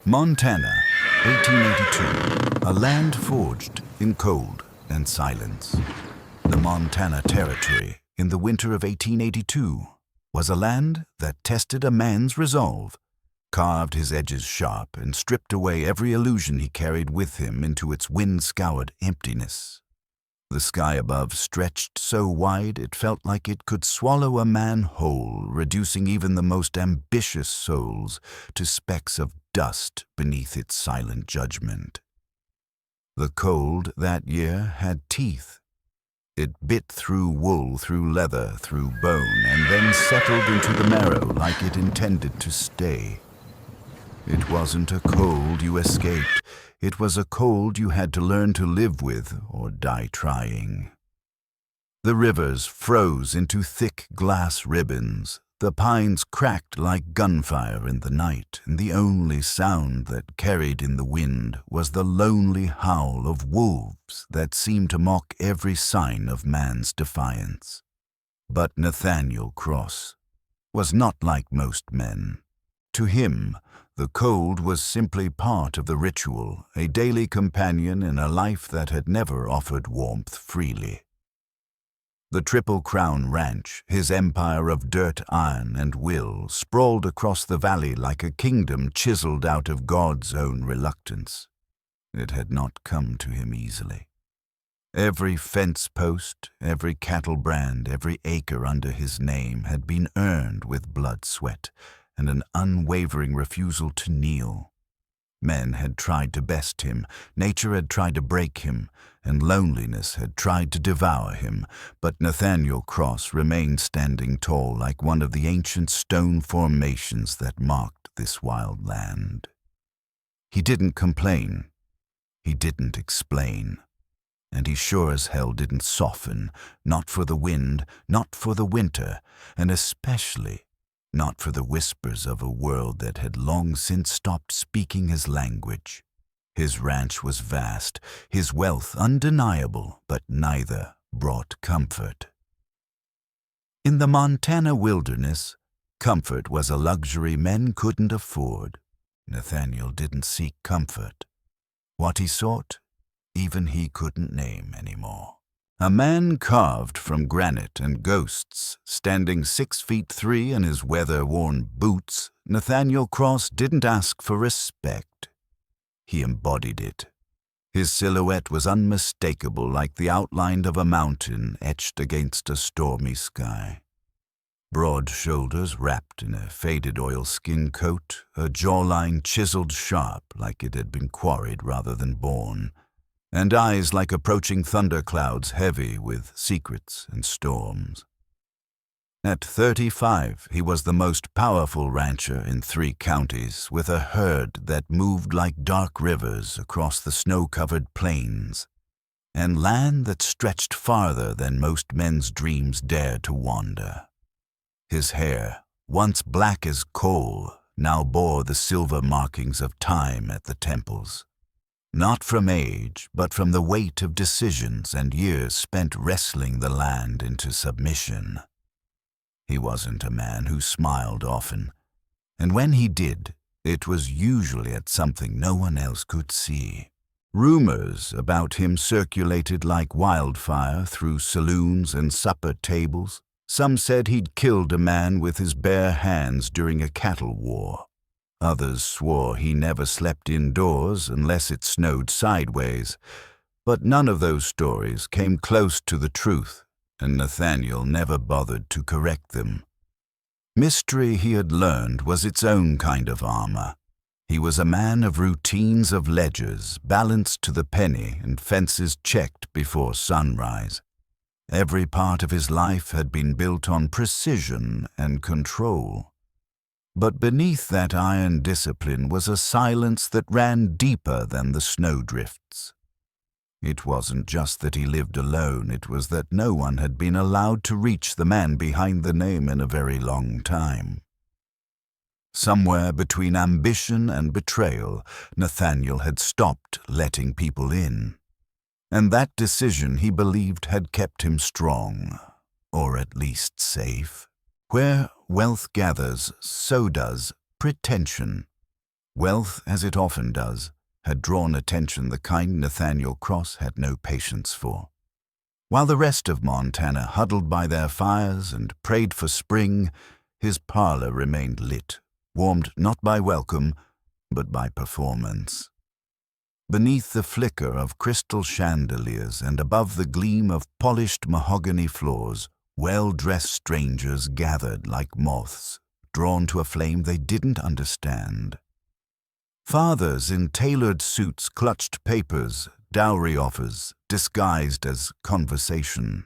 Montana, 1882, a land forged in cold and silence. The Montana Territory, in the winter of 1882, was a land that tested a man's resolve, carved his edges sharp, and stripped away every illusion he carried with him into its wind-scoured emptiness. The sky above stretched so wide it felt like it could swallow a man whole, reducing even the most ambitious souls to specks of dust beneath its silent judgment. The cold that year had teeth. It bit through wool, through leather, through bone, and then settled into the marrow like it intended to stay. It wasn't a cold you escaped. It was a cold you had to learn to live with or die trying. The rivers froze into thick glass ribbons. The pines cracked like gunfire in the night, and the only sound that carried in the wind was the lonely howl of wolves that seemed to mock every sign of man's defiance. But Nathaniel Cross was not like most men. To him, the cold was simply part of the ritual, a daily companion in a life that had never offered warmth freely. The Triple Crown Ranch, his empire of dirt, iron, and will, sprawled across the valley like a kingdom chiseled out of God's own reluctance. It had not come to him easily. Every fence post, every cattle brand, every acre under his name had been earned with blood, sweat, and an unwavering refusal to kneel. Men had tried to best him, nature had tried to break him, and loneliness had tried to devour him, but Nathaniel Cross remained standing tall like one of the ancient stone formations that marked this wild land. He didn't complain. He didn't explain. And he sure as hell didn't soften, not for the wind, not for the winter, and especially not for the whispers of a world that had long since stopped speaking his language. His ranch was vast, his wealth undeniable, but neither brought comfort. In the Montana wilderness, comfort was a luxury men couldn't afford. Nathaniel didn't seek comfort. What he sought, even he couldn't name anymore. A man carved from granite and ghosts, standing 6'3" in his weather-worn boots, Nathaniel Cross didn't ask for respect. He embodied it. His silhouette was unmistakable, like the outline of a mountain etched against a stormy sky. Broad shoulders wrapped in a faded oilskin coat, a jawline chiseled sharp like it had been quarried rather than born, and eyes like approaching thunderclouds heavy with secrets and storms. At 35, he was the most powerful rancher in 3 counties, with a herd that moved like dark rivers across the snow-covered plains, and land that stretched farther than most men's dreams dared to wander. His hair, once black as coal, now bore the silver markings of time at the temples. Not from age, but from the weight of decisions and years spent wrestling the land into submission. He wasn't a man who smiled often, and when he did, it was usually at something no one else could see. Rumors about him circulated like wildfire through saloons and supper tables. Some said he'd killed a man with his bare hands during a cattle war. Others swore he never slept indoors unless it snowed sideways, but none of those stories came close to the truth, and Nathaniel never bothered to correct them. Mystery, he had learned, was its own kind of armor. He was a man of routines of ledgers, balanced to the penny and fences checked before sunrise. Every part of his life had been built on precision and control. But beneath that iron discipline was a silence that ran deeper than the snowdrifts. It wasn't just that he lived alone, it was that no one had been allowed to reach the man behind the name in a very long time. Somewhere between ambition and betrayal, Nathaniel had stopped letting people in. And that decision, he believed, had kept him strong, or at least safe. Where wealth gathers, so does pretension. Wealth, as it often does, had drawn attention the kind Nathaniel Cross had no patience for. While the rest of Montana huddled by their fires and prayed for spring, his parlor remained lit, warmed not by welcome, but by performance. Beneath the flicker of crystal chandeliers and above the gleam of polished mahogany floors, well-dressed strangers gathered like moths, drawn to a flame they didn't understand. Fathers in tailored suits clutched papers, dowry offers, disguised as conversation.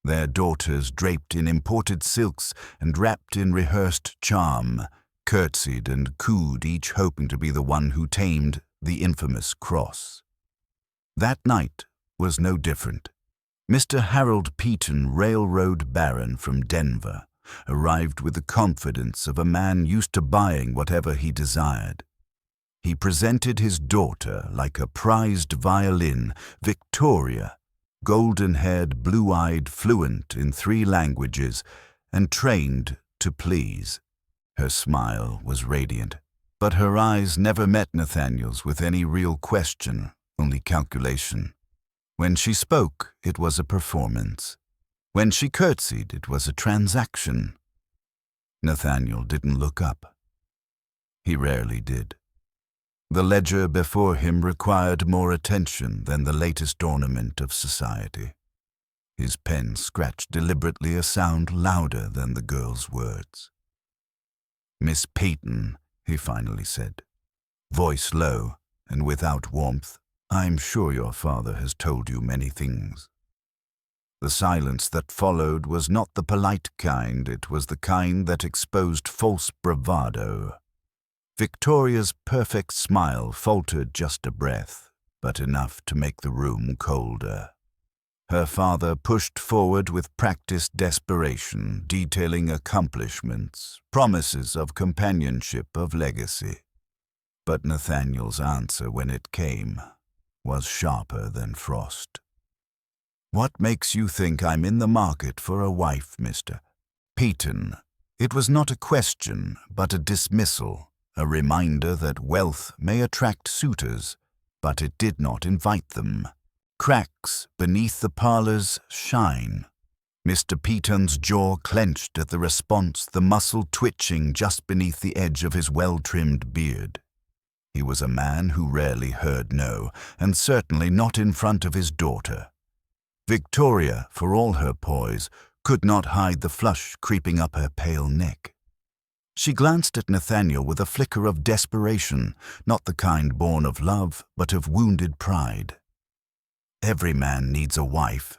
Their daughters, draped in imported silks and wrapped in rehearsed charm, curtsied and cooed, each hoping to be the one who tamed the infamous Cross. That night was no different. Mr. Harold Peaton, railroad baron from Denver, arrived with the confidence of a man used to buying whatever he desired. He presented his daughter like a prized violin, Victoria, golden-haired, blue-eyed, fluent in 3 languages, and trained to please. Her smile was radiant, but her eyes never met Nathaniel's with any real question, only calculation. When she spoke, it was a performance. When she curtsied, it was a transaction. Nathaniel didn't look up. He rarely did. The ledger before him required more attention than the latest ornament of society. His pen scratched deliberately a sound louder than the girl's words. "Miss Peyton," he finally said, voice low and without warmth, "I'm sure your father has told you many things." The silence that followed was not the polite kind, it was the kind that exposed false bravado. Victoria's perfect smile faltered just a breath, but enough to make the room colder. Her father pushed forward with practiced desperation, detailing accomplishments, promises of companionship, of legacy. But Nathaniel's answer, when it came, was sharper than frost. "What makes you think I'm in the market for a wife, Mr. Peyton?" It was not a question, but a dismissal, a reminder that wealth may attract suitors, but it did not invite them. Cracks beneath the parlor's shine. Mr. Peyton's jaw clenched at the response, the muscle twitching just beneath the edge of his well-trimmed beard. He was a man who rarely heard no, and certainly not in front of his daughter. Victoria, for all her poise, could not hide the flush creeping up her pale neck. She glanced at Nathaniel with a flicker of desperation, not the kind born of love, but of wounded pride. "Every man needs a wife,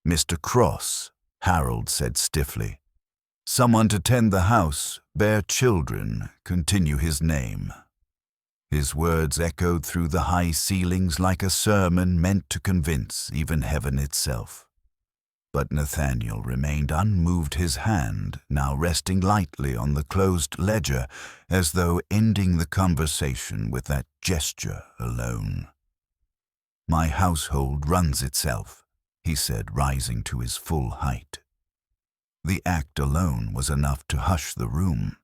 Mr. Cross," Harold said stiffly. "Someone to tend the house, bear children, continue his name." His words echoed through the high ceilings like a sermon meant to convince even heaven itself. But Nathaniel remained unmoved, his hand now resting lightly on the closed ledger, as though ending the conversation with that gesture alone. "My household runs itself," he said, rising to his full height. The act alone was enough to hush the room.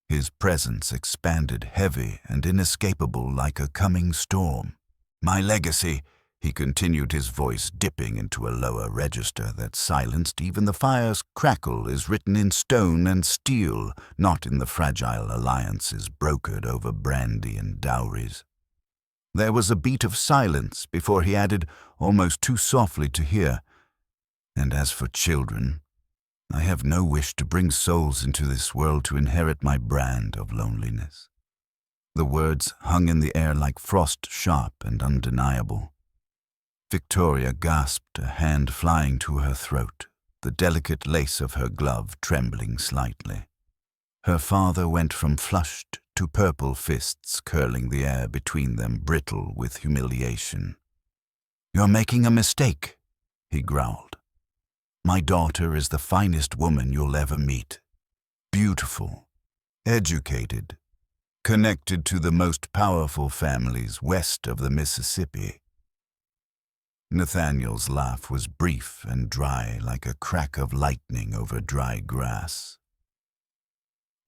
His presence expanded, heavy and inescapable like a coming storm. "My legacy," he continued, his voice dipping into a lower register that silenced even the fire's crackle, "is written in stone and steel, not in the fragile alliances brokered over brandy and dowries." There was a beat of silence before he added, almost too softly to hear, "And as for children, I have no wish to bring souls into this world to inherit my brand of loneliness." The words hung in the air like frost, sharp and undeniable. Victoria gasped, a hand flying to her throat, the delicate lace of her glove trembling slightly. Her father went from flushed to purple fists curling the air between them, brittle with humiliation. "You're making a mistake," he growled. "My daughter is the finest woman you'll ever meet. Beautiful, educated, connected to the most powerful families west of the Mississippi." Nathaniel's laugh was brief and dry, like a crack of lightning over dry grass.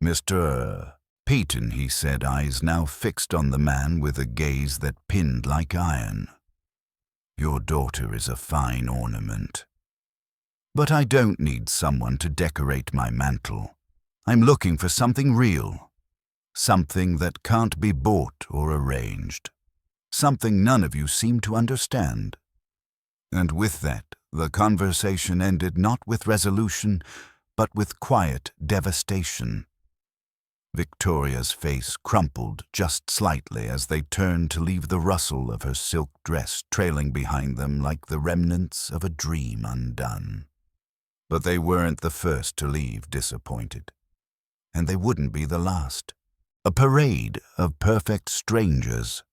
"Mr. Peyton, he said, eyes now fixed on the man with a gaze that pinned like iron. Your daughter is a fine ornament. But I don't need someone to decorate my mantle. I'm looking for something real. Something that can't be bought or arranged. Something none of you seem to understand. And with that, the conversation ended not with resolution, but with quiet devastation. Victoria's face crumpled just slightly as they turned to leave, the rustle of her silk dress trailing behind them like the remnants of a dream undone. But they weren't the first to leave disappointed. And they wouldn't be the last. A parade of perfect strangers.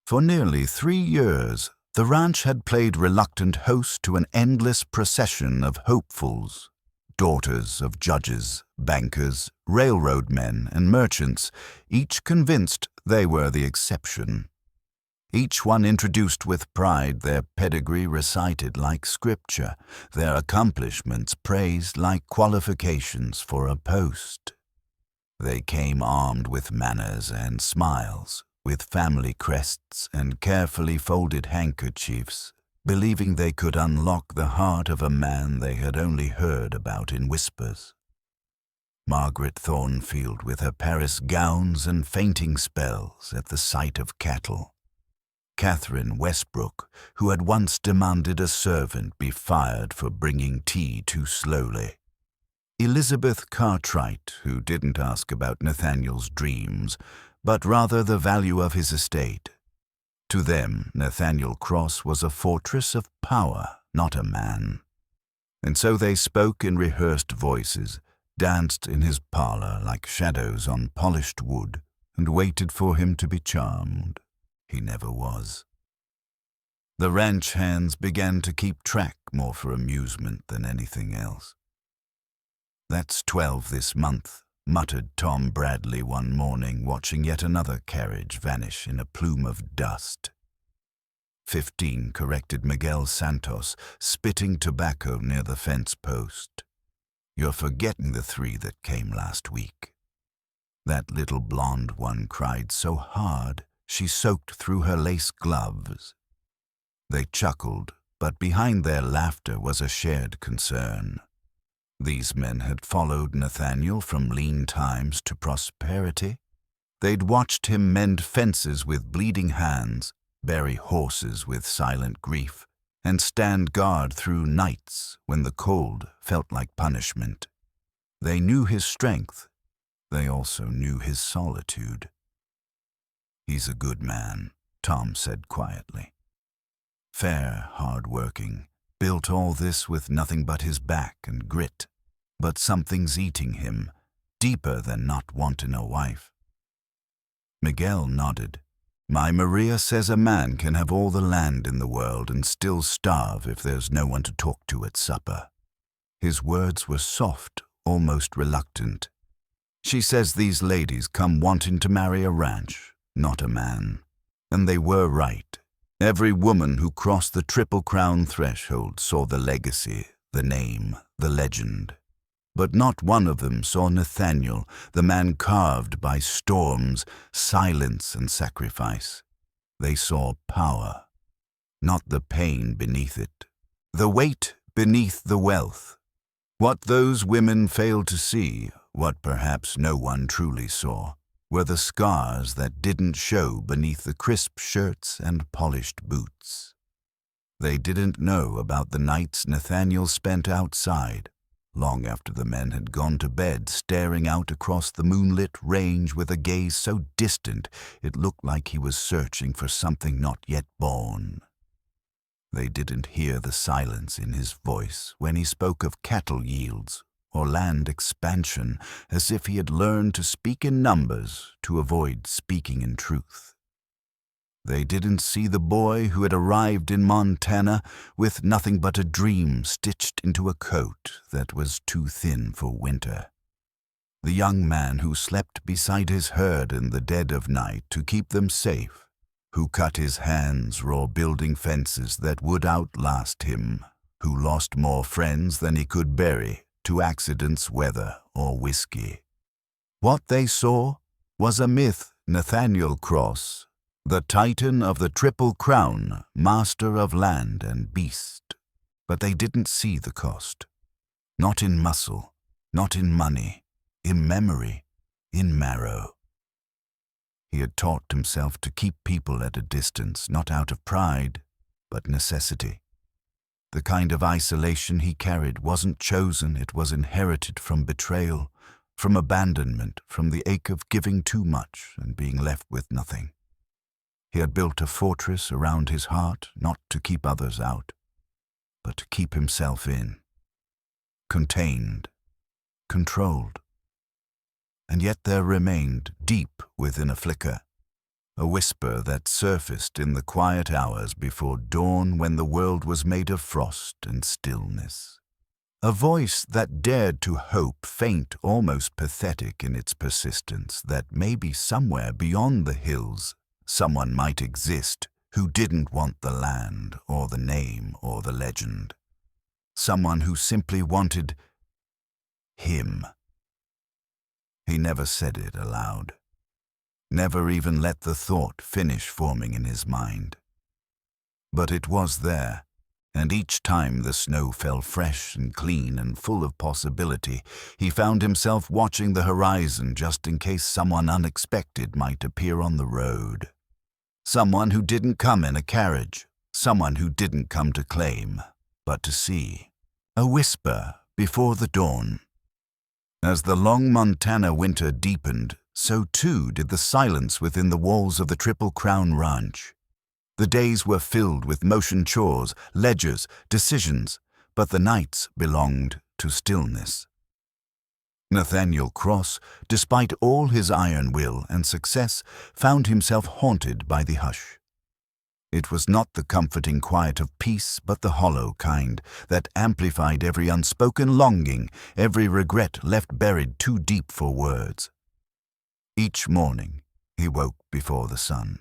For nearly 3 years, the ranch had played reluctant host to an endless procession of hopefuls, daughters of judges, bankers, railroad men, and merchants, each convinced they were the exception. Each one introduced with pride, their pedigree recited like scripture, their accomplishments praised like qualifications for a post. They came armed with manners and smiles, with family crests and carefully folded handkerchiefs, believing they could unlock the heart of a man they had only heard about in whispers. Margaret Thornfield with her Paris gowns and fainting spells at the sight of cattle. Catherine Westbrook, who had once demanded a servant be fired for bringing tea too slowly. Elizabeth Cartwright, who didn't ask about Nathaniel's dreams, but rather the value of his estate. To them, Nathaniel Cross was a fortress of power, not a man. And so they spoke in rehearsed voices, danced in his parlor like shadows on polished wood, and waited for him to be charmed. He never was. The ranch hands began to keep track more for amusement than anything else. "That's 12 this month," muttered Tom Bradley one morning, watching yet another carriage vanish in a plume of dust. 15, corrected Miguel Santos, spitting tobacco near the fence post. "You're forgetting the 3 that came last week." That little blonde one cried so hard she soaked through her lace gloves. They chuckled, but behind their laughter was a shared concern. These men had followed Nathaniel from lean times to prosperity. They'd watched him mend fences with bleeding hands, bury horses with silent grief, and stand guard through nights when the cold felt like punishment. They knew his strength. They also knew his solitude. "He's a good man," Tom said quietly. "Fair, hard-working, built all this with nothing but his back and grit. But something's eating him, deeper than not wanting a wife." Miguel nodded. "My Maria says a man can have all the land in the world and still starve if there's no one to talk to at supper." His words were soft, almost reluctant. "She says these ladies come wanting to marry a ranch, not a man." And they were right. Every woman who crossed the Triple Crown threshold saw the legacy, the name, the legend. But not one of them saw Nathaniel, the man carved by storms, silence, and sacrifice. They saw power, not the pain beneath it, the weight beneath the wealth. What those women failed to see, what perhaps no one truly saw, were the scars that didn't show beneath the crisp shirts and polished boots. They didn't know about the nights Nathaniel spent outside, long after the men had gone to bed, staring out across the moonlit range with a gaze so distant it looked like he was searching for something not yet born. They didn't hear the silence in his voice when he spoke of cattle yields or land expansion, as if he had learned to speak in numbers to avoid speaking in truth. They didn't see the boy who had arrived in Montana with nothing but a dream stitched into a coat that was too thin for winter. The young man who slept beside his herd in the dead of night to keep them safe, who cut his hands raw building fences that would outlast him, who lost more friends than he could bury to accidents, weather, or whiskey. What they saw was a myth. Nathaniel Cross, the Titan of the Triple Crown, master of land and beast. But they didn't see the cost. Not in muscle, not in money, in memory, in marrow. He had taught himself to keep people at a distance, not out of pride, but necessity. The kind of isolation he carried wasn't chosen, it was inherited from betrayal, from abandonment, from the ache of giving too much and being left with nothing. He had built a fortress around his heart, not to keep others out, but to keep himself in. Contained, controlled. And yet there remained, deep within a flicker, a whisper that surfaced in the quiet hours before dawn when the world was made of frost and stillness. A voice that dared to hope, faint, almost pathetic in its persistence, that maybe somewhere beyond the hills someone might exist who didn't want the land or the name or the legend. Someone who simply wanted him. He never said it aloud, never even let the thought finish forming in his mind. But it was there, and each time the snow fell fresh and clean and full of possibility, he found himself watching the horizon just in case someone unexpected might appear on the road. Someone who didn't come in a carriage, someone who didn't come to claim, but to see. A whisper before the dawn. As the long Montana winter deepened, so too did the silence within the walls of the Triple Crown Ranch. The days were filled with motion chores, ledgers, decisions, but the nights belonged to stillness. Nathaniel Cross, despite all his iron will and success, found himself haunted by the hush. It was not the comforting quiet of peace, but the hollow kind that amplified every unspoken longing, every regret left buried too deep for words. Each morning he woke before the sun.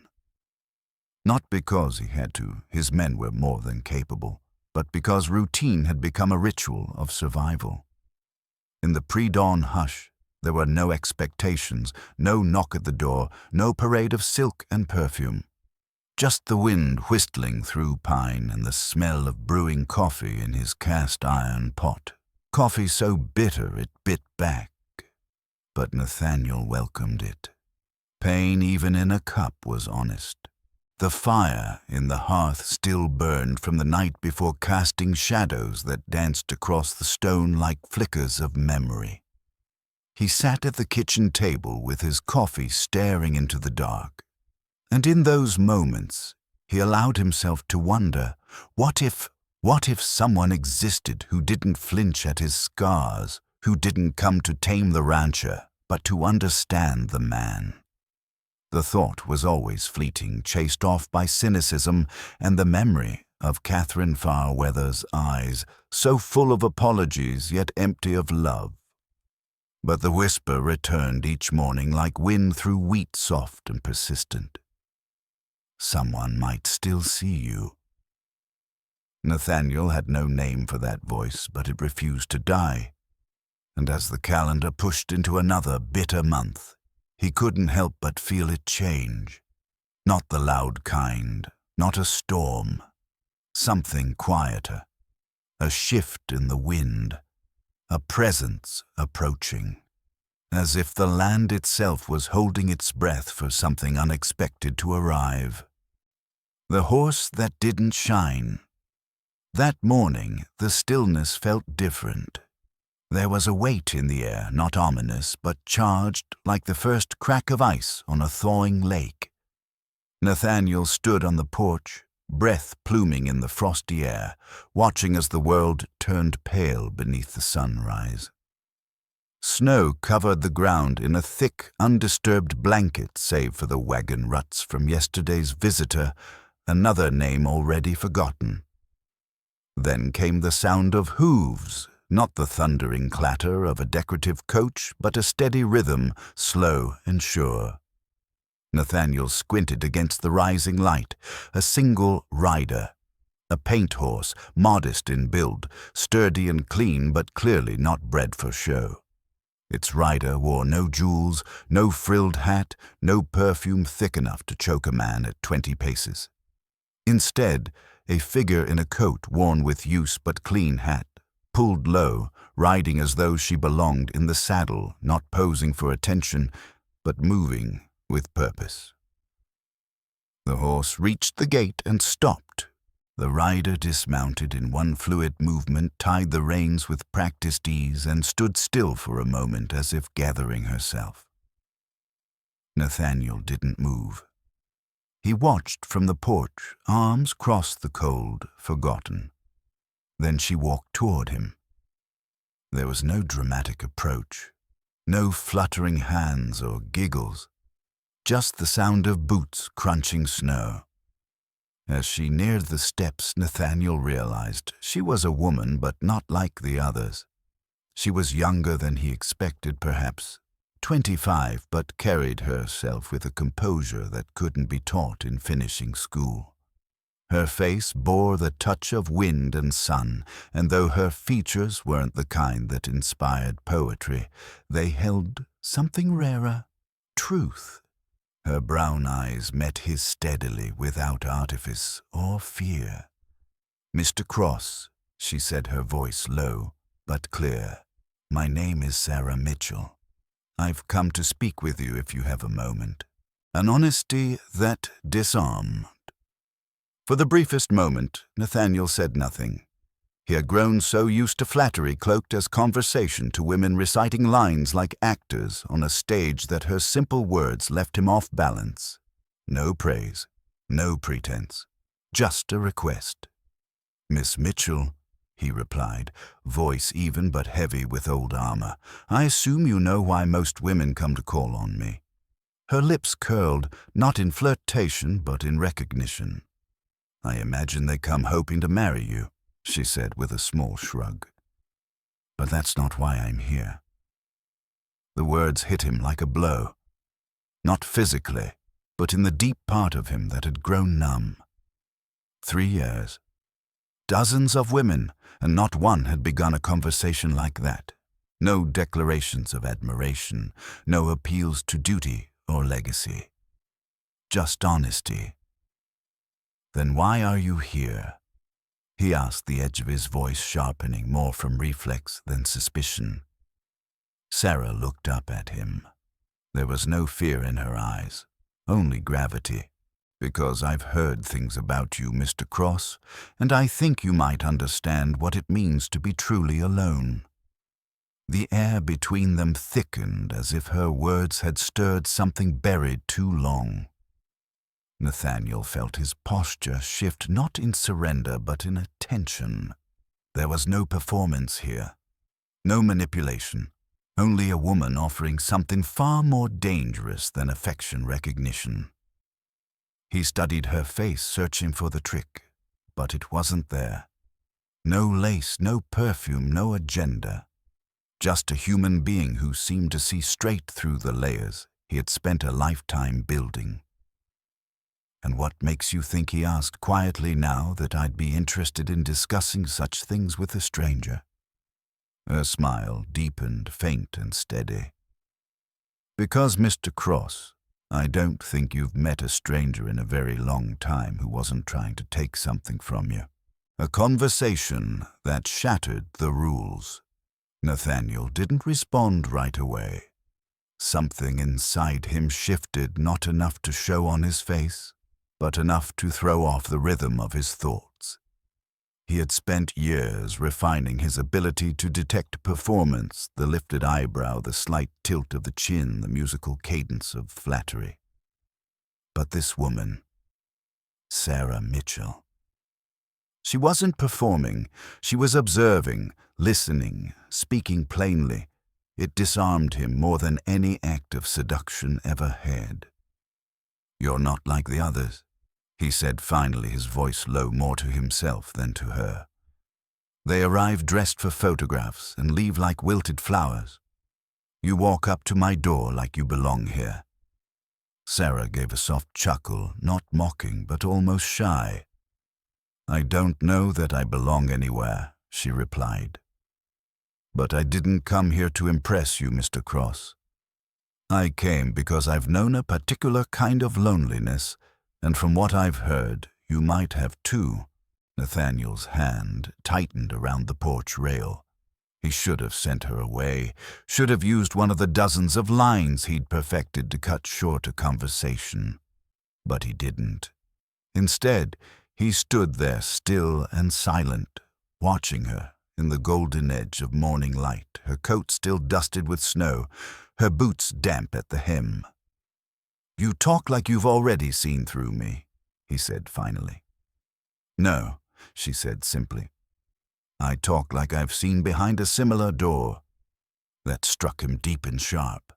Not because he had to, his men were more than capable, but because routine had become a ritual of survival. In the pre-dawn hush, there were no expectations, no knock at the door, no parade of silk and perfume. Just the wind whistling through pine and the smell of brewing coffee in his cast-iron pot. Coffee so bitter it bit back. But Nathaniel welcomed it. Pain even in a cup was honest. The fire in the hearth still burned from the night before, casting shadows that danced across the stone like flickers of memory. He sat at the kitchen table with his coffee staring into the dark. And in those moments, he allowed himself to wonder, what if someone existed who didn't flinch at his scars, who didn't come to tame the rancher, but to understand the man? The thought was always fleeting, chased off by cynicism and the memory of Catherine Farweather's eyes, so full of apologies yet empty of love. But the whisper returned each morning like wind through wheat, soft and persistent. Someone might still see you. Nathaniel had no name for that voice, but it refused to die. And as the calendar pushed into another bitter month, he couldn't help but feel it change. Not the loud kind, not a storm. Something quieter. A shift in the wind. A presence approaching. As if the land itself was holding its breath for something unexpected to arrive. The horse that didn't shine. That morning, the stillness felt different. There was a weight in the air, not ominous, but charged like the first crack of ice on a thawing lake. Nathaniel stood on the porch, breath pluming in the frosty air, watching as the world turned pale beneath the sunrise. Snow covered the ground in a thick, undisturbed blanket save for the wagon ruts from yesterday's visitor, another name already forgotten. Then came the sound of hooves, not the thundering clatter of a decorative coach, but a steady rhythm, slow and sure. Nathaniel squinted against the rising light, a single rider, a paint horse, modest in build, sturdy and clean but clearly not bred for show. Its rider wore no jewels, no frilled hat, no perfume thick enough to choke a man at 20 paces. Instead, a figure in a coat worn with use but clean hat, pulled low, riding as though she belonged in the saddle, not posing for attention, but moving with purpose. The horse reached the gate and stopped. The rider dismounted in one fluid movement, tied the reins with practiced ease, and stood still for a moment as if gathering herself. Nathaniel didn't move. He watched from the porch, arms crossed the cold, forgotten. Then she walked toward him. There was no dramatic approach, no fluttering hands or giggles, just the sound of boots crunching snow. As she neared the steps, Nathaniel realized she was a woman, but not like the others. She was younger than he expected, perhaps 25, but carried herself with a composure that couldn't be taught in finishing school. Her face bore the touch of wind and sun, and though her features weren't the kind that inspired poetry, they held something rarer, truth. Her brown eyes met his steadily, without artifice or fear. "Mr. Cross," she said, her voice low but clear, "my name is Sarah Mitchell. I've come to speak with you if you have a moment." An honesty that disarmed. For the briefest moment, Nathaniel said nothing. He had grown so used to flattery cloaked as conversation to women reciting lines like actors on a stage that her simple words left him off balance. No praise, no pretense, just a request. "Miss Mitchell," he replied, voice even but heavy with old armor, "I assume you know why most women come to call on me." Her lips curled, not in flirtation but in recognition. "I imagine they come hoping to marry you," she said with a small shrug. "But that's not why I'm here." The words hit him like a blow, not physically, but in the deep part of him that had grown numb. 3 years. Dozens of women, and not one had begun a conversation like that. No declarations of admiration, no appeals to duty or legacy. Just honesty. "Then why are you here?" he asked, the edge of his voice sharpening more from reflex than suspicion. Sarah looked up at him. There was no fear in her eyes, only gravity. "Because I've heard things about you, Mr. Cross, and I think you might understand what it means to be truly alone." The air between them thickened as if her words had stirred something buried too long. Nathaniel felt his posture shift, not in surrender but in a tension. There was no performance here, no manipulation, only a woman offering something far more dangerous than affection recognition. He studied her face, searching for the trick, but it wasn't there. No lace, no perfume, no agenda. Just a human being who seemed to see straight through the layers he had spent a lifetime building. "And what makes you think," he asked quietly, "now that I'd be interested in discussing such things with a stranger?" Her smile deepened, faint and steady. "Because, Mr. Cross, I don't think you've met a stranger in a very long time who wasn't trying to take something from you. A conversation that shattered the rules." Nathaniel didn't respond right away. Something inside him shifted, not enough to show on his face, but enough to throw off the rhythm of his thoughts. He had spent years refining his ability to detect performance, the lifted eyebrow, the slight tilt of the chin, the musical cadence of flattery. But this woman, Sarah Mitchell. She wasn't performing, she was observing, listening, speaking plainly. It disarmed him more than any act of seduction ever had. "You're not like the others," he said finally, his voice low, more to himself than to her. "They arrive dressed for photographs and leave like wilted flowers. You walk up to my door like you belong here." Sarah gave a soft chuckle, not mocking but almost shy. "I don't know that I belong anywhere," she replied. But I didn't come here to impress you, Mr. Cross. I came because I've known a particular kind of loneliness, and from what I've heard, you might have too." Nathaniel's hand tightened around the porch rail. He should have sent her away, should have used one of the dozens of lines he'd perfected to cut short a conversation. But he didn't. Instead, he stood there still and silent, watching her in the golden edge of morning light, her coat still dusted with snow, her boots damp at the hem. "You talk like you've already seen through me," he said finally. "No," she said simply. "I talk like I've seen behind a similar door." That struck him deep and sharp.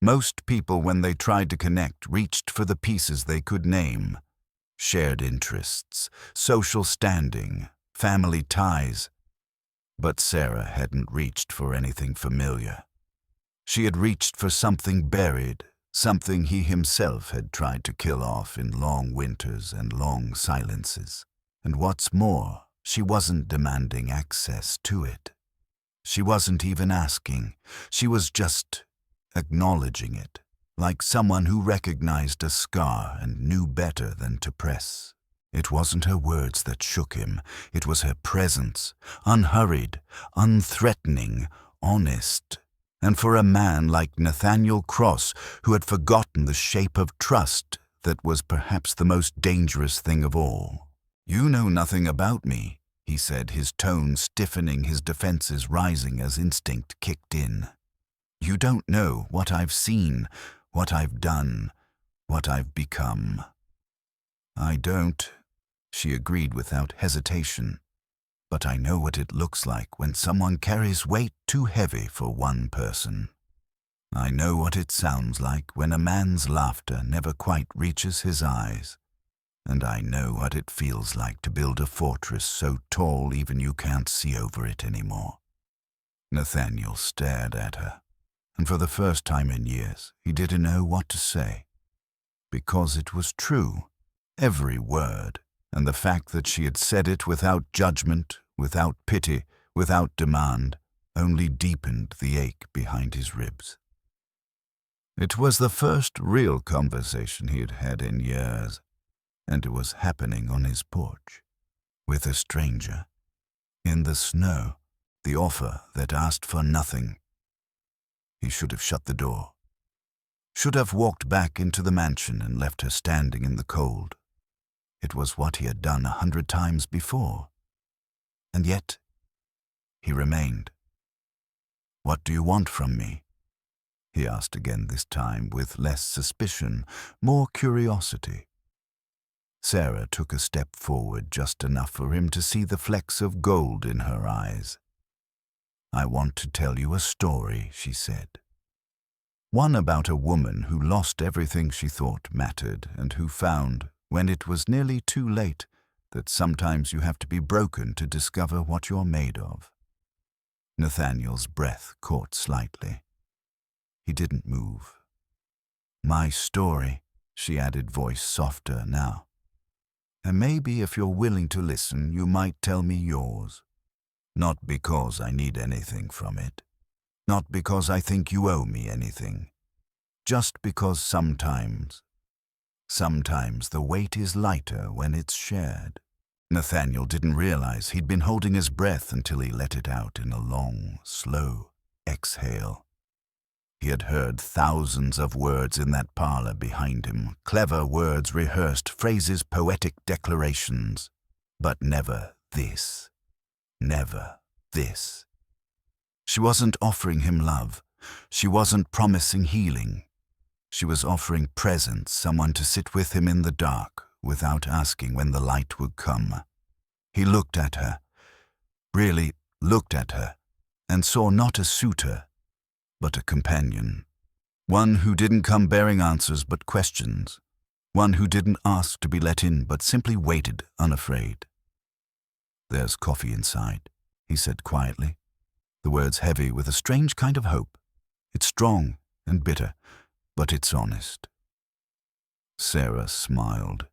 Most people, when they tried to connect, reached for the pieces they could name. Shared interests, social standing, family ties. But Sarah hadn't reached for anything familiar. She had reached for something buried, something he himself had tried to kill off in long winters and long silences. And what's more, she wasn't demanding access to it. She wasn't even asking. She was just acknowledging it, like someone who recognized a scar and knew better than to press. It wasn't her words that shook him. It was her presence, unhurried, unthreatening, honest. And for a man like Nathaniel Cross, who had forgotten the shape of trust that was perhaps the most dangerous thing of all. "You know nothing about me," he said, his tone stiffening, his defenses rising as instinct kicked in. "You don't know what I've seen, what I've done, what I've become." "I don't," she agreed without hesitation. "But I know what it looks like when someone carries weight too heavy for one person. I know what it sounds like when a man's laughter never quite reaches his eyes. And I know what it feels like to build a fortress so tall even you can't see over it anymore." Nathaniel stared at her, and for the first time in years, he didn't know what to say. Because it was true, every word, and the fact that she had said it without judgment, without pity, without demand, only deepened the ache behind his ribs. It was the first real conversation he had had in years, and it was happening on his porch, with a stranger, in the snow, the offer that asked for nothing. He should have shut the door, should have walked back into the mansion and left her standing in the cold. It was what he had done 100 times before. And yet, he remained. "What do you want from me?" he asked again, this time with less suspicion, more curiosity. Sarah took a step forward, just enough for him to see the flecks of gold in her eyes. "I want to tell you a story," she said. "One about a woman who lost everything she thought mattered and who found, when it was nearly too late, that sometimes you have to be broken to discover what you're made of." Nathaniel's breath caught slightly. He didn't move. "My story," she added, voice softer now. "And maybe if you're willing to listen, you might tell me yours. Not because I need anything from it. Not because I think you owe me anything. Just because sometimes the weight is lighter when it's shared." Nathaniel didn't realize he'd been holding his breath until he let it out in a long, slow exhale. He had heard thousands of words in that parlor behind him, clever words rehearsed, phrases, poetic declarations. But never this. Never this. She wasn't offering him love. She wasn't promising healing. She was offering presence, someone to sit with him in the dark, without asking when the light would come. He looked at her, really looked at her, and saw not a suitor, but a companion. One who didn't come bearing answers but questions. One who didn't ask to be let in but simply waited, unafraid. "There's coffee inside," he said quietly, the words heavy with a strange kind of hope. "It's strong and bitter, but it's honest." Sarah smiled,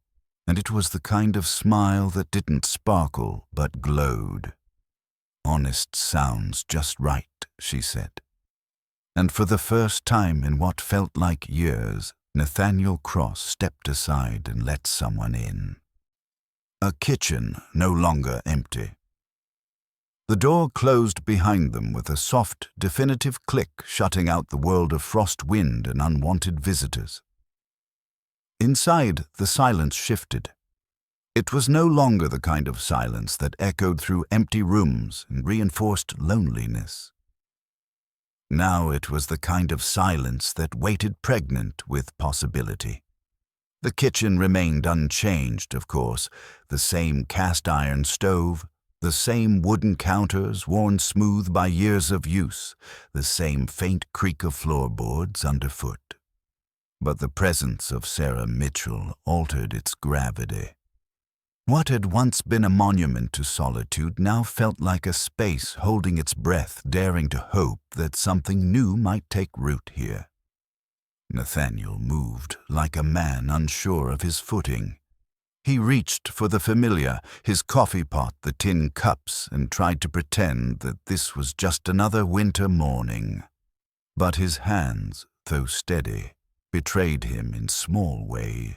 and it was the kind of smile that didn't sparkle but glowed. Honest sounds just right, she said. And for the first time in what felt like years, Nathaniel Cross stepped aside and let someone in. A kitchen no longer empty. The door closed behind them with a soft, definitive click, shutting out the world of frost wind and unwanted visitors. Inside, the silence shifted. It was no longer the kind of silence that echoed through empty rooms and reinforced loneliness. Now it was the kind of silence that waited pregnant with possibility. The kitchen remained unchanged, of course, the same cast-iron stove, the same wooden counters worn smooth by years of use, the same faint creak of floorboards underfoot. But the presence of Sarah Mitchell altered its gravity. What had once been a monument to solitude now felt like a space holding its breath, daring to hope that something new might take root here. Nathaniel moved like a man unsure of his footing. He reached for the familiar, his coffee pot, the tin cups, and tried to pretend that this was just another winter morning. But his hands, though steady, betrayed him in small ways.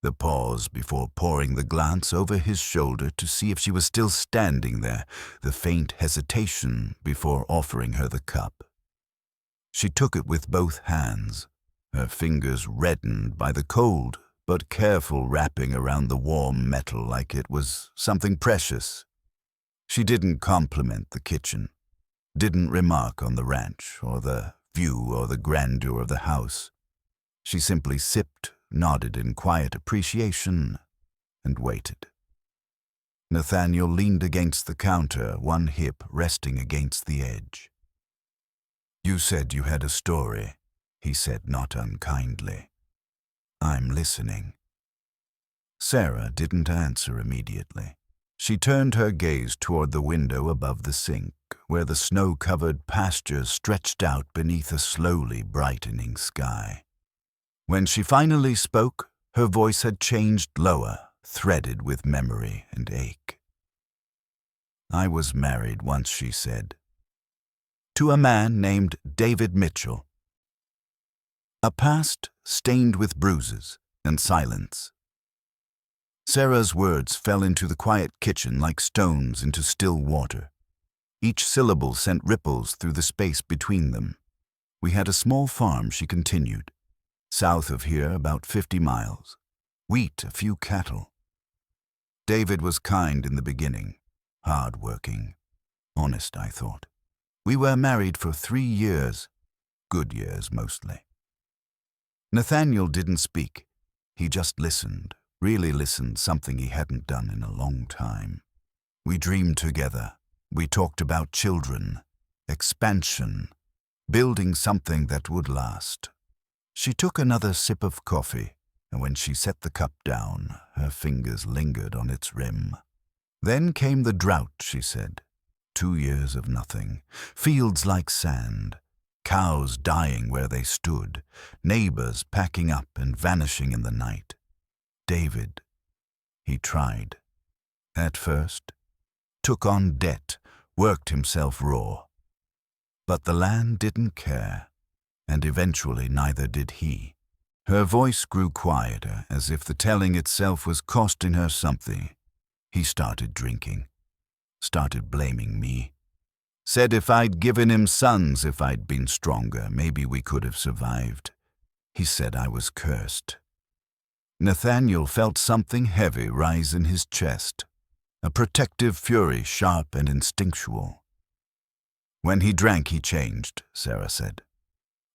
The pause before pouring the glance over his shoulder to see if she was still standing there, the faint hesitation before offering her the cup. She took it with both hands, her fingers reddened by the cold, but careful wrapping around the warm metal like it was something precious. She didn't compliment the kitchen, didn't remark on the ranch or the view or the grandeur of the house. She simply sipped, nodded in quiet appreciation, and waited. Nathaniel leaned against the counter, one hip resting against the edge. "You said you had a story," he said not unkindly. "I'm listening." Sarah didn't answer immediately. She turned her gaze toward the window above the sink, where the snow-covered pastures stretched out beneath a slowly brightening sky. When she finally spoke, her voice had changed lower, threaded with memory and ache. "I was married once," she said, "to a man named David Mitchell." A past stained with bruises and silence. Sarah's words fell into the quiet kitchen like stones into still water. Each syllable sent ripples through the space between them. "We had a small farm," she continued. "South of here, about 50 miles. Wheat, a few cattle. David was kind in the beginning, hard-working, honest, I thought. We were married for 3 years, good years mostly." Nathaniel didn't speak. He just listened, really listened, something he hadn't done in a long time. "We dreamed together. We talked about children, expansion, building something that would last." She took another sip of coffee, and when she set the cup down, her fingers lingered on its rim. "Then came the drought," she said. 2 years of nothing, fields like sand, cows dying where they stood, neighbors packing up and vanishing in the night. David, he tried. At first, took on debt, worked himself raw. But the land didn't care, and eventually neither did he. Her voice grew quieter, as if the telling itself was costing her something. He started drinking, started blaming me. Said if I'd given him sons, if I'd been stronger, maybe we could have survived. He said I was cursed. Nathaniel felt something heavy rise in his chest, a protective fury, sharp and instinctual. "When he drank, he changed," Sarah said.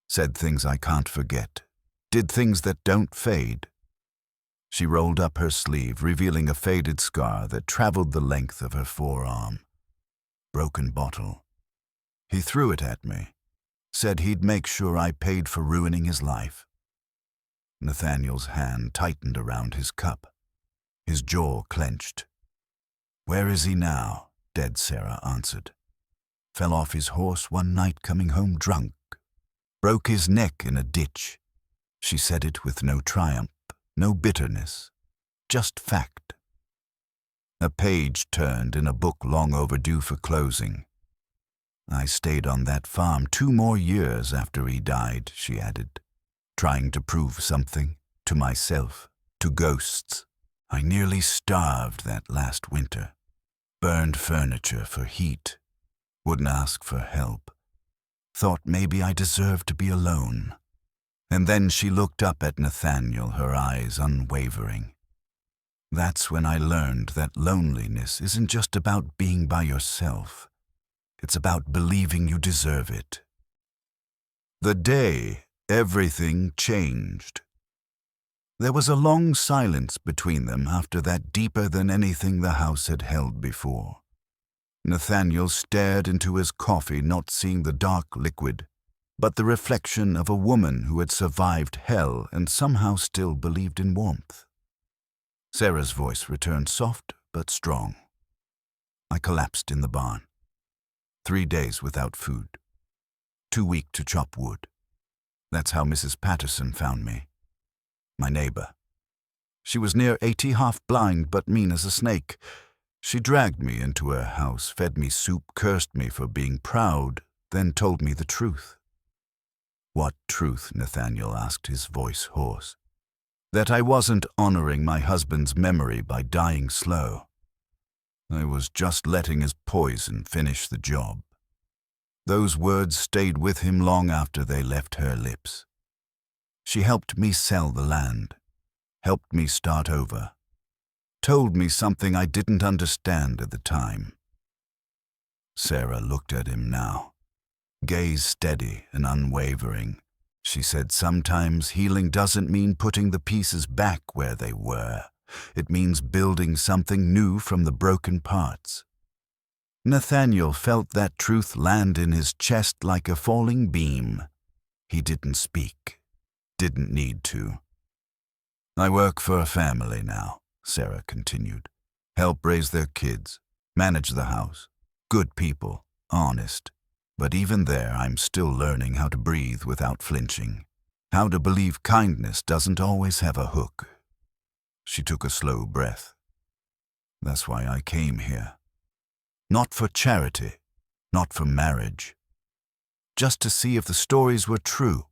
"Said things I can't forget. Did things that don't fade." She rolled up her sleeve, revealing a faded scar that traveled the length of her forearm. Broken bottle. He threw it at me. Said he'd make sure I paid for ruining his life. Nathaniel's hand tightened around his cup. His jaw clenched. "Where is he now?" Dead, Sarah answered. "Fell off his horse one night coming home drunk. Broke his neck in a ditch." She said it with no triumph, no bitterness, just fact. A page turned in a book long overdue for closing. I stayed on that farm 2 more years after he died, she added, trying to prove something to myself, to ghosts. I nearly starved that last winter. Burned furniture for heat. Wouldn't ask for help. Thought maybe I deserved to be alone. And then she looked up at Nathaniel, her eyes unwavering. That's when I learned that loneliness isn't just about being by yourself. It's about believing you deserve it. The day everything changed. There was a long silence between them after that, deeper than anything the house had held before. Nathaniel stared into his coffee, not seeing the dark liquid, but the reflection of a woman who had survived hell and somehow still believed in warmth. Sarah's voice returned, soft but strong. I collapsed in the barn. 3 days without food. Too weak to chop wood. That's how Mrs. Patterson found me. My neighbor. She was near 80, half blind but mean as a snake. She dragged me into her house, fed me soup, cursed me for being proud, then told me the truth. What truth? Nathaniel asked, his voice hoarse. That I wasn't honoring my husband's memory by dying slow. I was just letting his poison finish the job. Those words stayed with him long after they left her lips. She helped me sell the land, helped me start over, told me something I didn't understand at the time. Sarah looked at him now, gaze steady and unwavering. She said, sometimes healing doesn't mean putting the pieces back where they were. It means building something new from the broken parts. Nathaniel felt that truth land in his chest like a falling beam. He didn't speak, didn't need to. I work for a family now, Sarah continued. Help raise their kids, manage the house. Good people, honest. But even there, I'm still learning how to breathe without flinching. How to believe kindness doesn't always have a hook. She took a slow breath. That's why I came here. Not for charity, not for marriage. Just to see if the stories were true.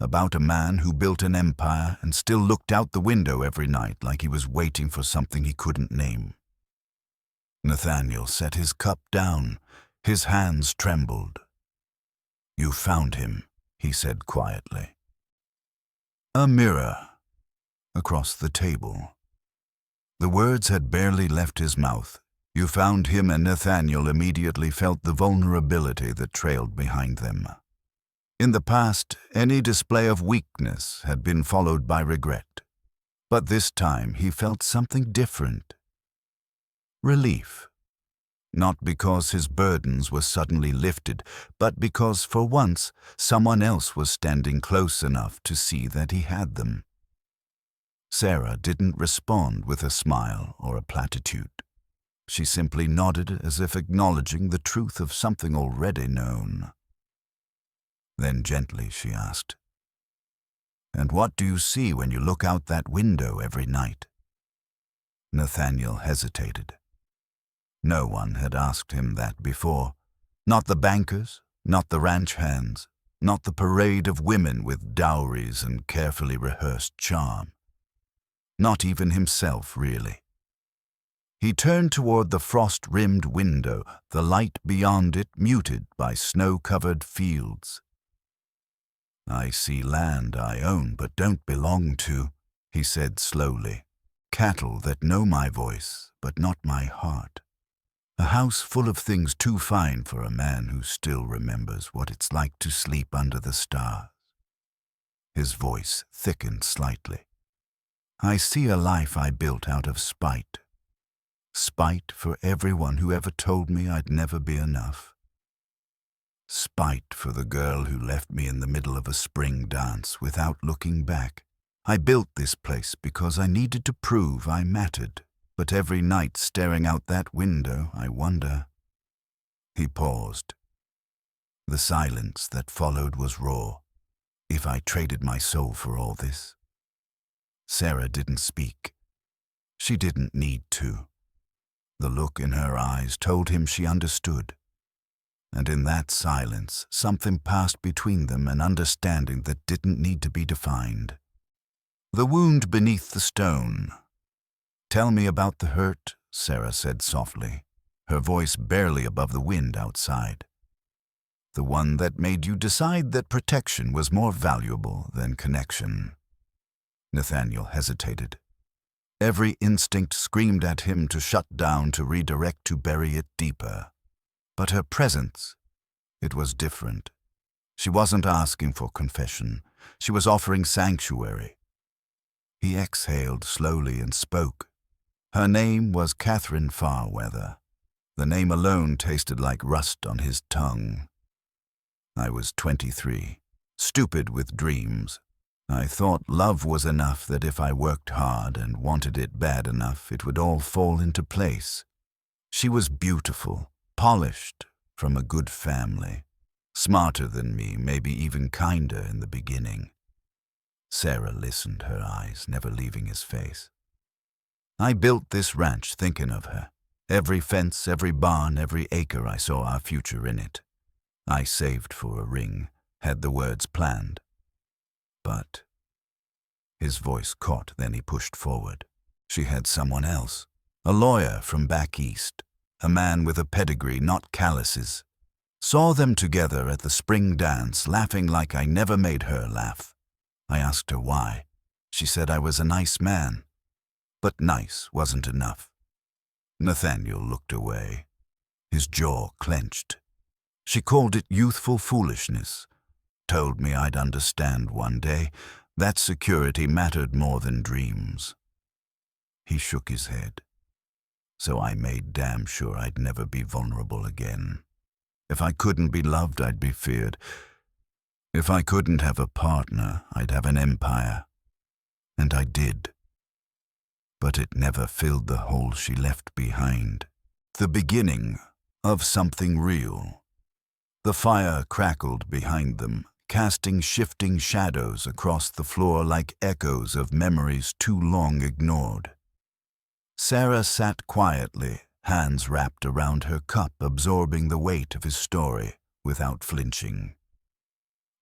About a man who built an empire and still looked out the window every night like he was waiting for something he couldn't name. Nathaniel set his cup down. His hands trembled. You found him, he said quietly. A mirror across the table. The words had barely left his mouth. You found him, and Nathaniel immediately felt the vulnerability that trailed behind them. In the past, any display of weakness had been followed by regret. But this time he felt something different. Relief. Not because his burdens were suddenly lifted, but because for once someone else was standing close enough to see that he had them. Sarah didn't respond with a smile or a platitude. She simply nodded as if acknowledging the truth of something already known. Then gently she asked, "And what do you see when you look out that window every night?" Nathaniel hesitated. No one had asked him that before. Not the bankers, not the ranch hands, not the parade of women with dowries and carefully rehearsed charm. Not even himself, really. He turned toward the frost-rimmed window, the light beyond it muted by snow-covered fields. I see land I own but don't belong to, he said slowly. Cattle that know my voice, but not my heart. A house full of things too fine for a man who still remembers what it's like to sleep under the stars. His voice thickened slightly. I see a life I built out of spite. Spite for everyone who ever told me I'd never be enough. Spite for the girl who left me in the middle of a spring dance without looking back. I built this place because I needed to prove I mattered. But every night staring out that window, I wonder. He paused. The silence that followed was raw. If I traded my soul for all this. Sarah didn't speak. She didn't need to. The look in her eyes told him she understood. And in that silence, something passed between them, an understanding that didn't need to be defined. The wound beneath the stone. "Tell me about the hurt," Sarah said softly, her voice barely above the wind outside. "The one that made you decide that protection was more valuable than connection." Nathaniel hesitated. Every instinct screamed at him to shut down, to redirect, to bury it deeper. But her presence, it was different. She wasn't asking for confession. She was offering sanctuary. He exhaled slowly and spoke. Her name was Catherine Farweather. The name alone tasted like rust on his tongue. "I was 23, stupid with dreams. I thought love was enough, that if I worked hard and wanted it bad enough, it would all fall into place. She was beautiful, polished, from a good family, smarter than me, maybe even kinder in the beginning." Sarah listened, her eyes never leaving his face. "I built this ranch thinking of her. Every fence, every barn, every acre, I saw our future in it. I saved for a ring, had the words planned. But..." His voice caught, then he pushed forward. "She had someone else, a lawyer from back east, a man with a pedigree, not calluses. Saw them together at the spring dance, laughing like I never made her laugh. I asked her why. She said I was a nice man. But nice wasn't enough." Nathaniel looked away. His jaw clenched. "She called it youthful foolishness. Told me I'd understand one day. That security mattered more than dreams." He shook his head. "So I made damn sure I'd never be vulnerable again. If I couldn't be loved, I'd be feared. If I couldn't have a partner, I'd have an empire. And I did. But it never filled the hole she left behind. The beginning of something real." The fire crackled behind them, casting shifting shadows across the floor like echoes of memories too long ignored. Sarah sat quietly, hands wrapped around her cup, absorbing the weight of his story without flinching.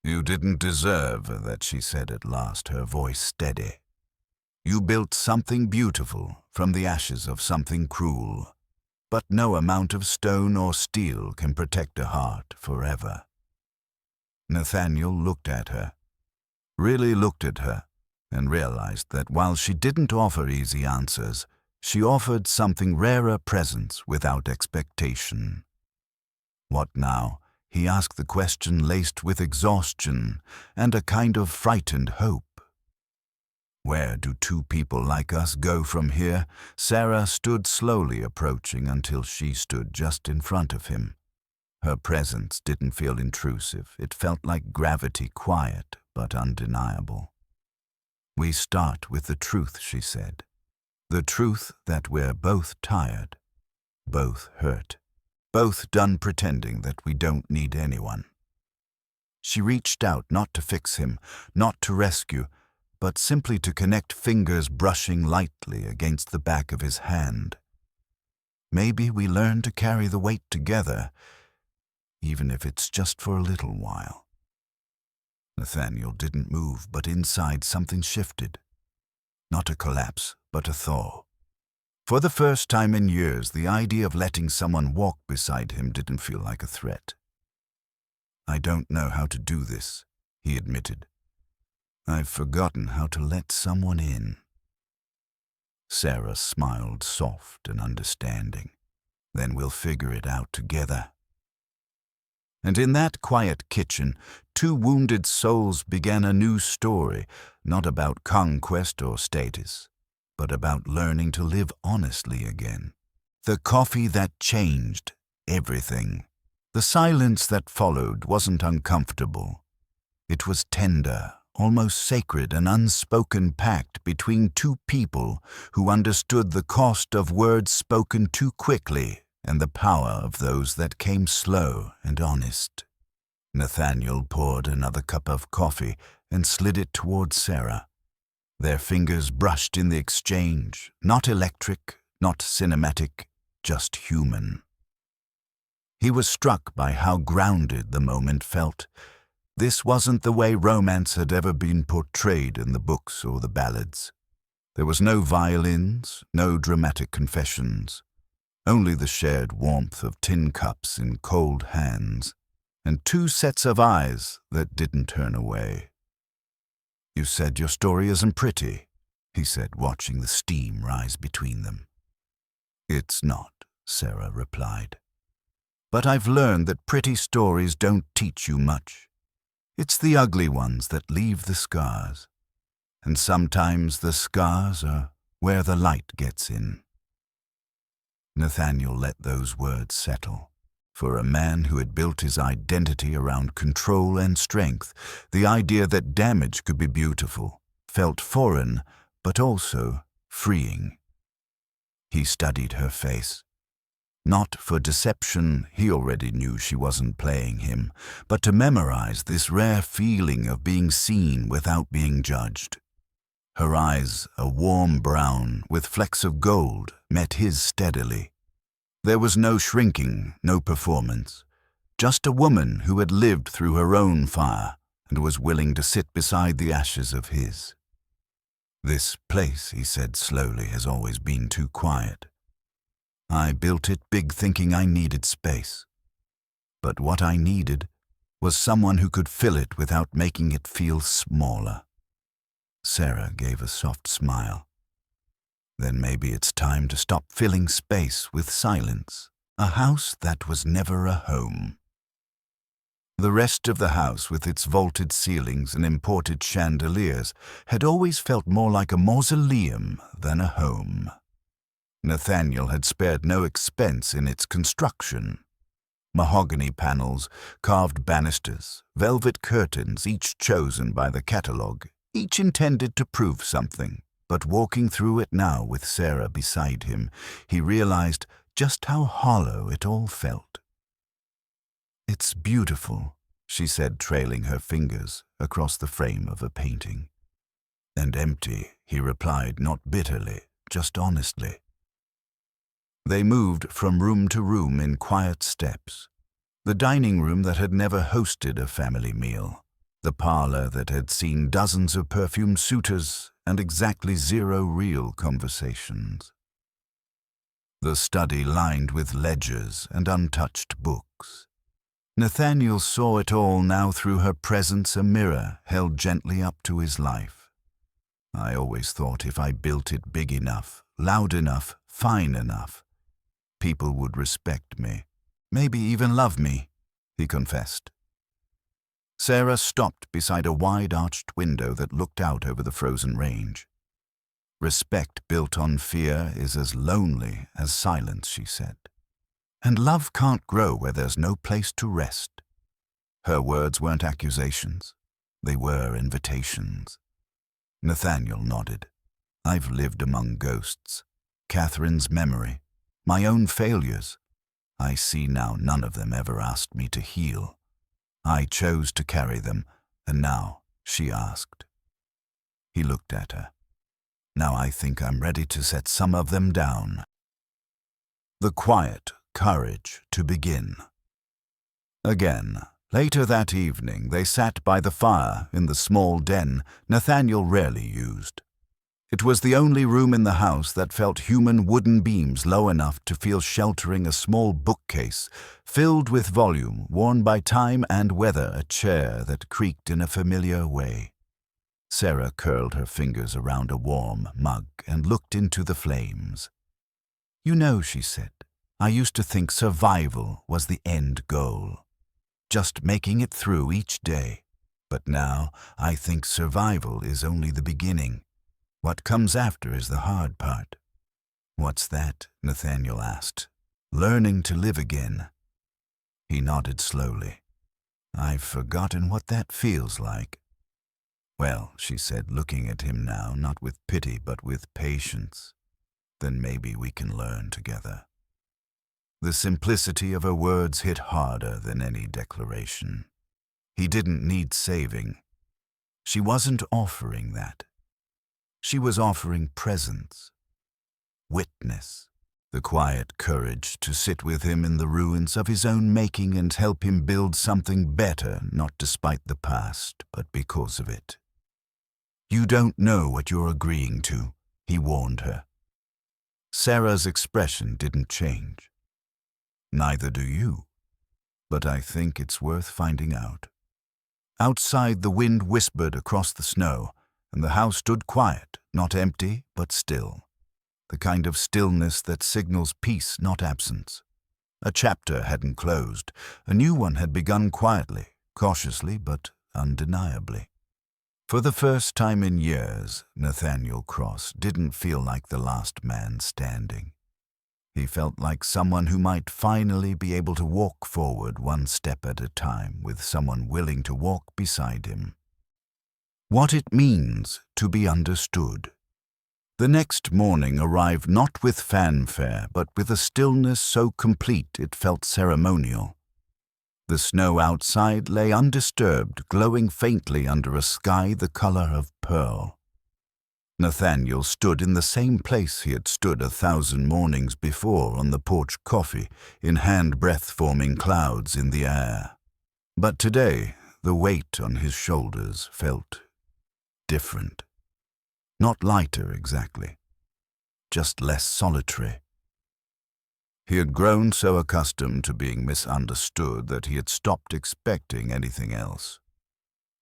"You didn't deserve that," she said at last, her voice steady. "You built something beautiful from the ashes of something cruel. But no amount of stone or steel can protect a heart forever." Nathaniel looked at her, really looked at her, and realized that while she didn't offer easy answers, she offered something rarer, presence without expectation. "What now?" He asked, the question laced with exhaustion and a kind of frightened hope. "Where do two people like us go from here?" Sarah stood slowly approaching until she stood just in front of him. Her presence didn't feel intrusive. It felt like gravity, quiet but undeniable. "We start with the truth," she said. "The truth that we're both tired, both hurt, both done pretending that we don't need anyone." She reached out, not to fix him, not to rescue, but simply to connect, fingers brushing lightly against the back of his hand. "Maybe we learn to carry the weight together, even if it's just for a little while." Nathaniel didn't move, but inside something shifted. Not a collapse, but a thaw. For the first time in years, the idea of letting someone walk beside him didn't feel like a threat. "I don't know how to do this," he admitted. "I've forgotten how to let someone in." Sarah smiled, soft and understanding. "Then we'll figure it out together." And in that quiet kitchen, two wounded souls began a new story, not about conquest or status, but about learning to live honestly again. The coffee that changed everything. The silence that followed wasn't uncomfortable. It was tender, almost sacred, an unspoken pact between two people who understood the cost of words spoken too quickly and the power of those that came slow and honest. Nathaniel poured another cup of coffee and slid it towards Sarah. Their fingers brushed in the exchange, not electric, not cinematic, just human. He was struck by how grounded the moment felt. This wasn't the way romance had ever been portrayed in the books or the ballads. There was no violins, no dramatic confessions, only the shared warmth of tin cups in cold hands, and two sets of eyes that didn't turn away. "You said your story isn't pretty," he said, watching the steam rise between them. "It's not," Sarah replied. "But I've learned that pretty stories don't teach you much. It's the ugly ones that leave the scars. And sometimes the scars are where the light gets in." Nathaniel let those words settle. For a man who had built his identity around control and strength, the idea that damage could be beautiful felt foreign, but also freeing. He studied her face. Not for deception, he already knew she wasn't playing him, but to memorize this rare feeling of being seen without being judged. Her eyes, a warm brown with flecks of gold, met his steadily. There was no shrinking, no performance. Just a woman who had lived through her own fire and was willing to sit beside the ashes of his. "This place," he said slowly, "has always been too quiet. I built it big thinking I needed space. But what I needed was someone who could fill it without making it feel smaller." Sarah gave a soft smile. "Then maybe it's time to stop filling space with silence, a house that was never a home." The rest of the house, with its vaulted ceilings and imported chandeliers, had always felt more like a mausoleum than a home. Nathaniel had spared no expense in its construction. Mahogany panels, carved banisters, velvet curtains, each chosen by the catalogue, each intended to prove something. But walking through it now with Sarah beside him, he realized just how hollow it all felt. "It's beautiful," she said, trailing her fingers across the frame of a painting. "And empty," he replied, not bitterly, just honestly. They moved from room to room in quiet steps. The dining room that had never hosted a family meal. The parlor that had seen dozens of perfumed suitors and exactly 0 real conversations. The study lined with ledgers and untouched books. Nathaniel saw it all now through her presence, a mirror held gently up to his life. "I always thought if I built it big enough, loud enough, fine enough, people would respect me, maybe even love me," he confessed. Sarah stopped beside a wide-arched window that looked out over the frozen range. "Respect built on fear is as lonely as silence," she said. "And love can't grow where there's no place to rest." Her words weren't accusations. They were invitations. Nathaniel nodded. "I've lived among ghosts. Catherine's memory. My own failures. I see now none of them ever asked me to heal. I chose to carry them, and now she asked." He looked at her. "Now I think I'm ready to set some of them down." The quiet courage to begin. Again, later that evening, they sat by the fire in the small den Nathaniel rarely used. It was the only room in the house that felt human wooden beams low enough to feel sheltering a small bookcase filled with volume worn by time and weather, a chair that creaked in a familiar way. Sarah curled her fingers around a warm mug and looked into the flames. "You know," she said, "I used to think survival was the end goal. Just making it through each day. But now I think survival is only the beginning. What comes after is the hard part." "What's that?" Nathaniel asked. "Learning to live again." He nodded slowly. "I've forgotten what that feels like." "Well," she said, looking at him now, not with pity but with patience, "then maybe we can learn together." The simplicity of her words hit harder than any declaration. He didn't need saving. She wasn't offering that. She was offering presence, witness, the quiet courage to sit with him in the ruins of his own making and help him build something better, not despite the past, but because of it. "You don't know what you're agreeing to," he warned her. Sarah's expression didn't change. "Neither do you, but I think it's worth finding out." Outside, the wind whispered across the snow, and the house stood quiet, not empty, but still. The kind of stillness that signals peace, not absence. A chapter hadn't closed. A new one had begun quietly, cautiously, but undeniably. For the first time in years, Nathaniel Cross didn't feel like the last man standing. He felt like someone who might finally be able to walk forward one step at a time with someone willing to walk beside him. What it means to be understood. The next morning arrived not with fanfare, but with a stillness so complete it felt ceremonial. The snow outside lay undisturbed, glowing faintly under a sky the color of pearl. Nathaniel stood in the same place he had stood 1,000 mornings before on the porch, coffee in hand, breath-forming clouds in the air. But today, the weight on his shoulders felt different. Not lighter exactly, just less solitary. He had grown so accustomed to being misunderstood that he had stopped expecting anything else.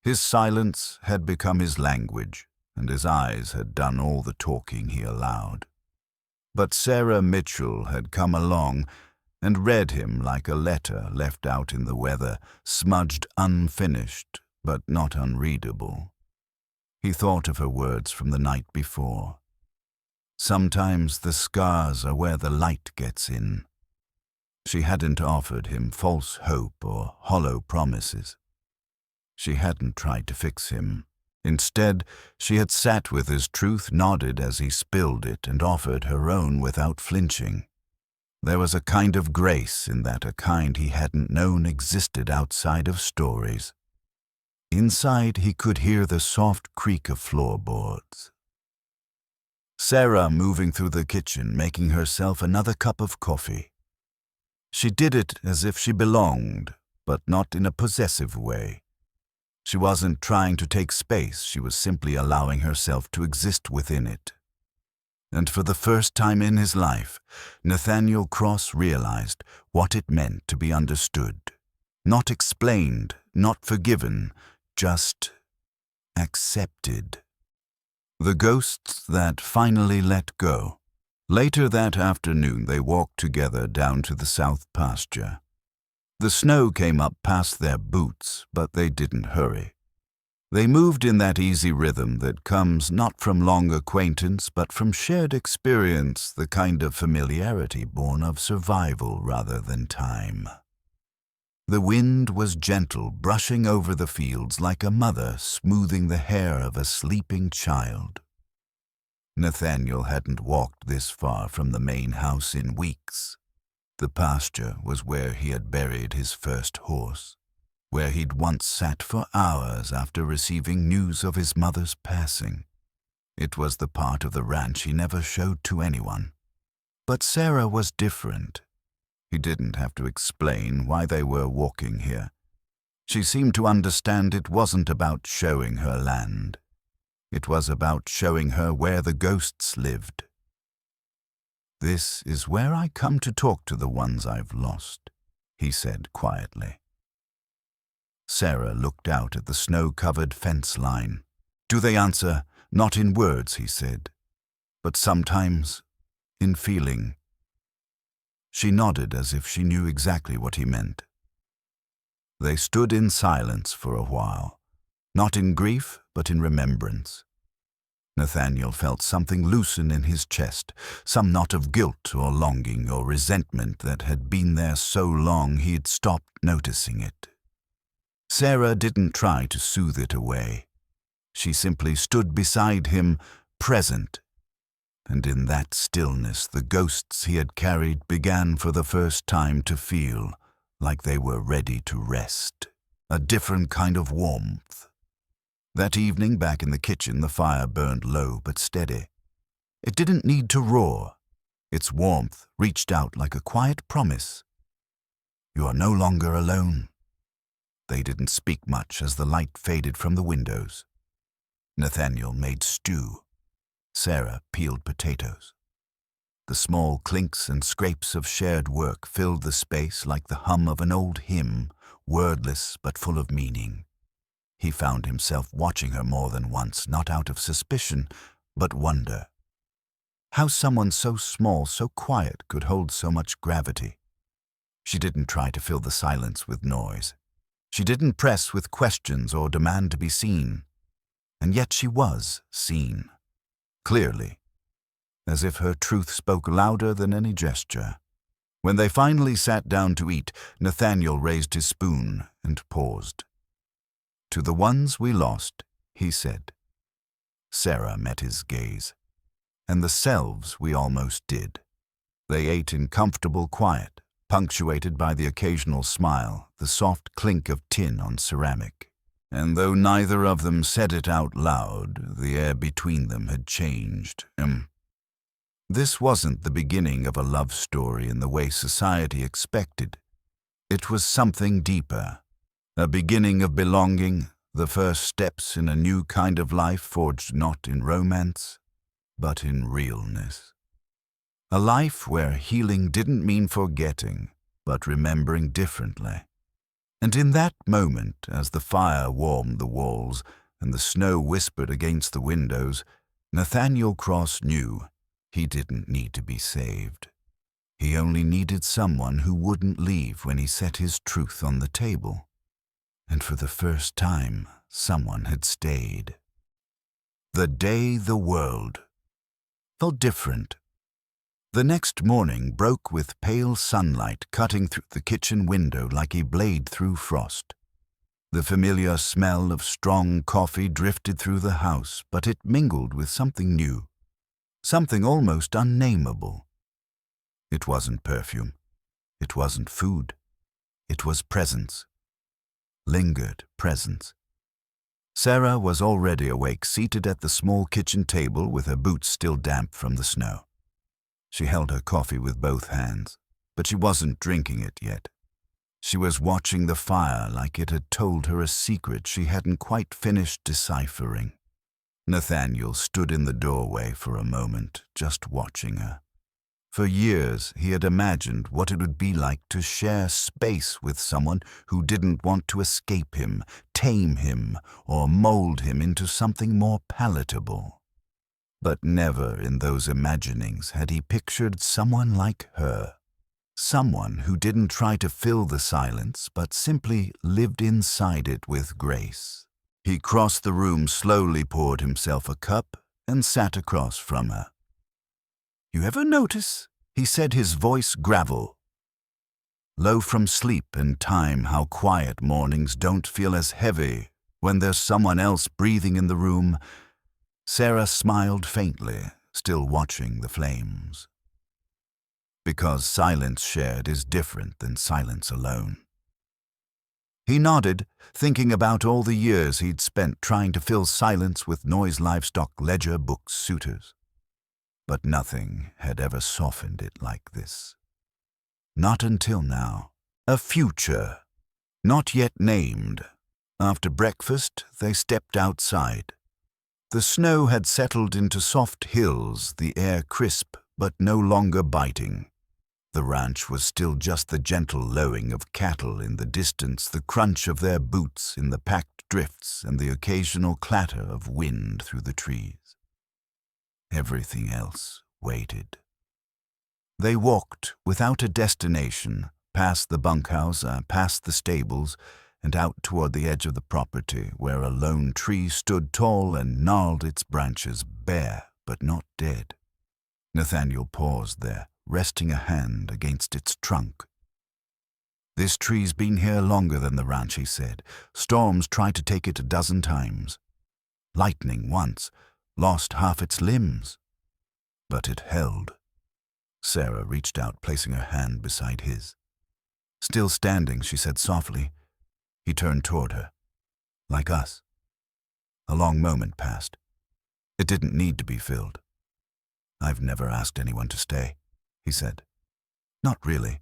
His silence had become his language, and his eyes had done all the talking he allowed. But Sarah Mitchell had come along and read him like a letter left out in the weather, smudged, unfinished, but not unreadable. He thought of her words from the night before. Sometimes the scars are where the light gets in. She hadn't offered him false hope or hollow promises. She hadn't tried to fix him. Instead, she had sat with his truth, nodded as he spilled it, and offered her own without flinching. There was a kind of grace in that, a kind he hadn't known existed outside of stories. Inside, he could hear the soft creak of floorboards. Sarah moving through the kitchen, making herself another cup of coffee. She did it as if she belonged, but not in a possessive way. She wasn't trying to take space, she was simply allowing herself to exist within it. And for the first time in his life, Nathaniel Cross realized what it meant to be understood. Not explained, not forgiven, just accepted. The ghosts that finally let go. Later that afternoon, they walked together down to the south pasture. The snow came up past their boots, but they didn't hurry. They moved in that easy rhythm that comes not from long acquaintance, but from shared experience, the kind of familiarity born of survival rather than time. The wind was gentle, brushing over the fields like a mother smoothing the hair of a sleeping child. Nathaniel hadn't walked this far from the main house in weeks. The pasture was where he had buried his first horse, where he'd once sat for hours after receiving news of his mother's passing. It was the part of the ranch he never showed to anyone. But Sarah was different. He didn't have to explain why they were walking here. She seemed to understand it wasn't about showing her land. It was about showing her where the ghosts lived. "This is where I come to talk to the ones I've lost," he said quietly. Sarah looked out at the snow-covered fence line. "Do they answer? Not in words," he said, "but sometimes in feeling." She nodded as if she knew exactly what he meant. They stood in silence for a while, not in grief, but in remembrance. Nathaniel felt something loosen in his chest, some knot of guilt or longing or resentment that had been there so long he'd stopped noticing it. Sarah didn't try to soothe it away. She simply stood beside him, present. And in that stillness, the ghosts he had carried began for the first time to feel like they were ready to rest, a different kind of warmth. That evening, back in the kitchen, the fire burned low but steady. It didn't need to roar. Its warmth reached out like a quiet promise. "You are no longer alone." They didn't speak much as the light faded from the windows. Nathaniel made stew. Sarah peeled potatoes. The small clinks and scrapes of shared work filled the space like the hum of an old hymn, wordless but full of meaning. He found himself watching her more than once, not out of suspicion, but wonder. How someone so small, so quiet, could hold so much gravity. She didn't try to fill the silence with noise. She didn't press with questions or demand to be seen. And yet she was seen, clearly, as if her truth spoke louder than any gesture. When they finally sat down to eat, Nathaniel raised his spoon and paused. "To the ones we lost," he said. Sarah met his gaze. "And the selves we almost did." They ate in comfortable quiet, punctuated by the occasional smile, the soft clink of tin on ceramic. And though neither of them said it out loud, the air between them had changed. This wasn't the beginning of a love story in the way society expected. It was something deeper, a beginning of belonging, the first steps in a new kind of life forged not in romance, but in realness. A life where healing didn't mean forgetting, but remembering differently. And in that moment, as the fire warmed the walls and the snow whispered against the windows, Nathaniel Cross knew he didn't need to be saved. He only needed someone who wouldn't leave when he set his truth on the table. And for the first time, someone had stayed. The day the world felt different. The next morning broke with pale sunlight cutting through the kitchen window like a blade through frost. The familiar smell of strong coffee drifted through the house, but it mingled with something new, something almost unnameable. It wasn't perfume. It wasn't food. It was presence. Lingered presence. Sarah was already awake, seated at the small kitchen table with her boots still damp from the snow. She held her coffee with both hands, but she wasn't drinking it yet. She was watching the fire like it had told her a secret she hadn't quite finished deciphering. Nathaniel stood in the doorway for a moment, just watching her. For years, he had imagined what it would be like to share space with someone who didn't want to escape him, tame him, or mold him into something more palatable. But never in those imaginings had he pictured someone like her. Someone who didn't try to fill the silence, but simply lived inside it with grace. He crossed the room, slowly poured himself a cup, and sat across from her. "You ever notice," he said, his voice gravel, low from sleep and time, how quiet mornings don't feel as heavy when there's someone else breathing in the room? Sarah smiled faintly, still watching the flames. Because silence shared is different than silence alone. He nodded, thinking about all the years he'd spent trying to fill silence with noise, livestock, ledger, books, suitors. But nothing had ever softened it like this. Not until now. A future, not yet named. After breakfast, they stepped outside. The snow had settled into soft hills, the air crisp but no longer biting. The ranch was still just the gentle lowing of cattle in the distance, the crunch of their boots in the packed drifts, and the occasional clatter of wind through the trees. Everything else waited. They walked without a destination, past the bunkhouse, past the stables, and out toward the edge of the property, where a lone tree stood tall and gnarled its branches, bare but not dead. Nathaniel paused there, resting a hand against its trunk. "This tree's been here longer than the ranch," he said. "Storms tried to take it 12 times. Lightning once, lost half its limbs. But it held." Sarah reached out, placing her hand beside his. "Still standing," she said softly. He turned toward her. "Like us." A long moment passed. It didn't need to be filled. "I've never asked anyone to stay." he said. Not really.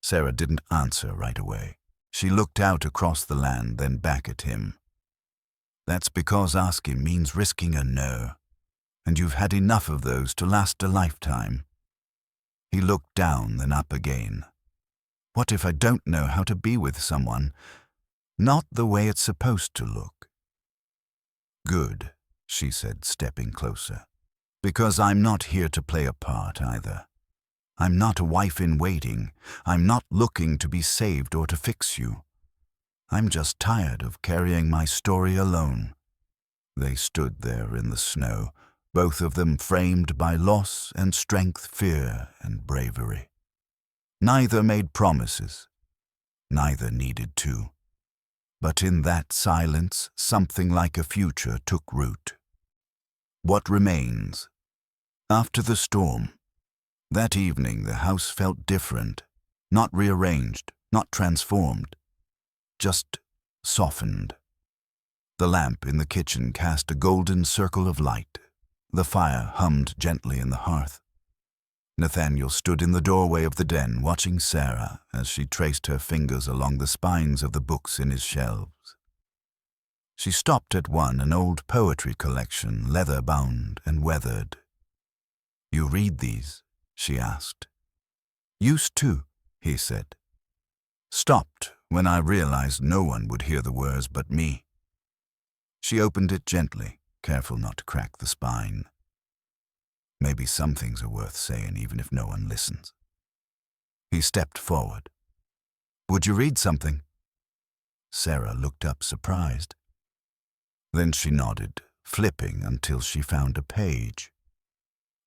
Sarah didn't answer right away. She looked out across the land, then back at him. That's because asking means risking a no, and you've had enough of those to last a lifetime. He looked down, then up again. What if I don't know how to be with someone? Not the way it's supposed to look. Good, she said, stepping closer. Because I'm not here to play a part either. I'm not a wife in waiting. I'm not looking to be saved or to fix you. I'm just tired of carrying my story alone. They stood there in the snow, both of them framed by loss and strength, fear and bravery. Neither made promises. Neither needed to. But in that silence, something like a future took root. What remains? After the storm. That evening the house felt different, not rearranged, not transformed, just softened. The lamp in the kitchen cast a golden circle of light. The fire hummed gently in the hearth. Nathaniel stood in the doorway of the den, watching Sarah as she traced her fingers along the spines of the books in his shelves. She stopped at one, an old poetry collection, leather-bound and weathered. "You read these?" she asked. "Used to," he said. Stopped when I realized no one would hear the words but me. She opened it gently, careful not to crack the spine. Maybe some things are worth saying even if no one listens. He stepped forward. "Would you read something?" Sarah looked up surprised. Then she nodded, flipping until she found a page.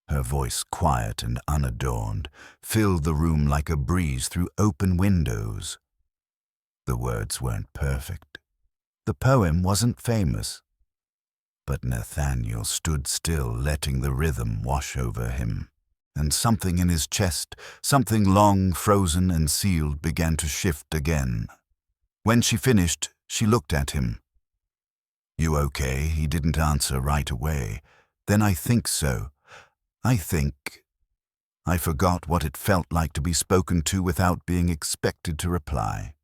Her voice, quiet and unadorned, filled the room like a breeze through open windows. The words weren't perfect. The poem wasn't famous. But Nathaniel stood still, letting the rhythm wash over him. And something in his chest, something long frozen and sealed, began to shift again. When she finished, she looked at him. "You okay?" He didn't answer right away. "Then I think so. I forgot what it felt like to be spoken to without being expected to reply."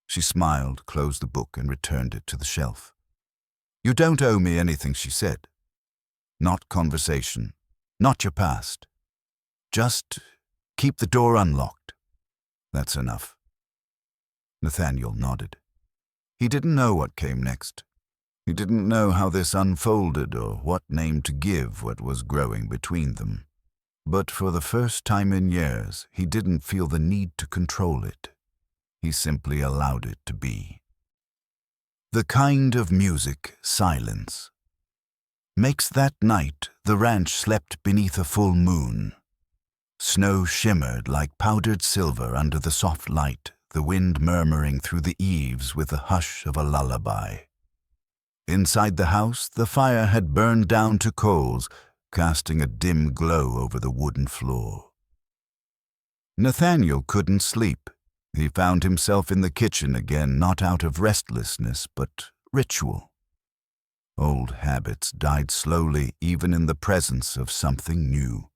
She smiled, closed the book, and returned it to the shelf. "You don't owe me anything," she said. "Not conversation, not your past. Just keep the door unlocked. That's enough." Nathaniel nodded. He didn't know what came next. He didn't know how this unfolded or what name to give what was growing between them. But for the first time in years, he didn't feel the need to control it. He simply allowed it to be. The kind of music, silence. Makes that night the ranch slept beneath a full moon. Snow shimmered like powdered silver under the soft light, the wind murmuring through the eaves with the hush of a lullaby. Inside the house, the fire had burned down to coals, casting a dim glow over the wooden floor. Nathaniel couldn't sleep. He found himself in the kitchen again, not out of restlessness, but ritual. Old habits died slowly, even in the presence of something new.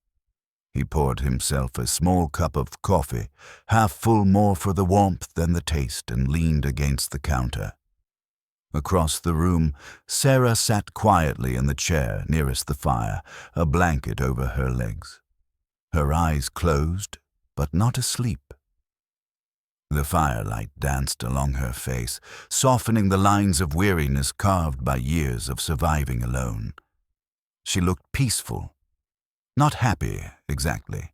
He poured himself a small cup of coffee, half full more for the warmth than the taste, and leaned against the counter. Across the room, Sarah sat quietly in the chair nearest the fire, a blanket over her legs. Her eyes closed, but not asleep. The firelight danced along her face, softening the lines of weariness carved by years of surviving alone. She looked peaceful. Not happy, exactly,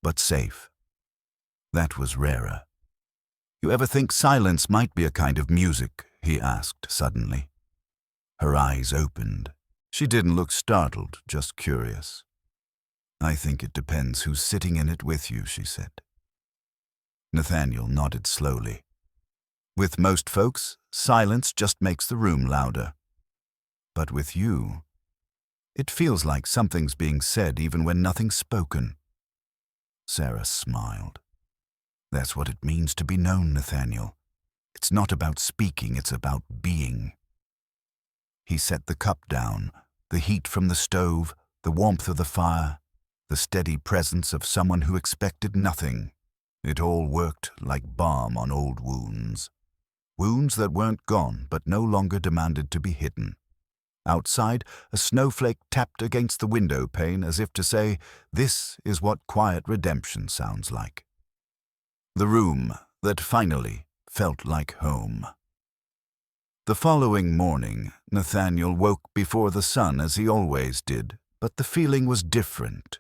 but safe. That was rarer. "You ever think silence might be a kind of music?" he asked suddenly. Her eyes opened. She didn't look startled, just curious. "I think it depends who's sitting in it with you," she said. Nathaniel nodded slowly. "With most folks, silence just makes the room louder. But with you, it feels like something's being said even when nothing's spoken." Sarah smiled. "That's what it means to be known, Nathaniel. It's not about speaking, it's about being." He set the cup down, the heat from the stove, the warmth of the fire, the steady presence of someone who expected nothing. It all worked like balm on old wounds. Wounds that weren't gone but no longer demanded to be hidden. Outside, a snowflake tapped against the window pane as if to say, "This is what quiet redemption sounds like." The room that finally felt like home. The following morning, Nathaniel woke before the sun as he always did, but the feeling was different.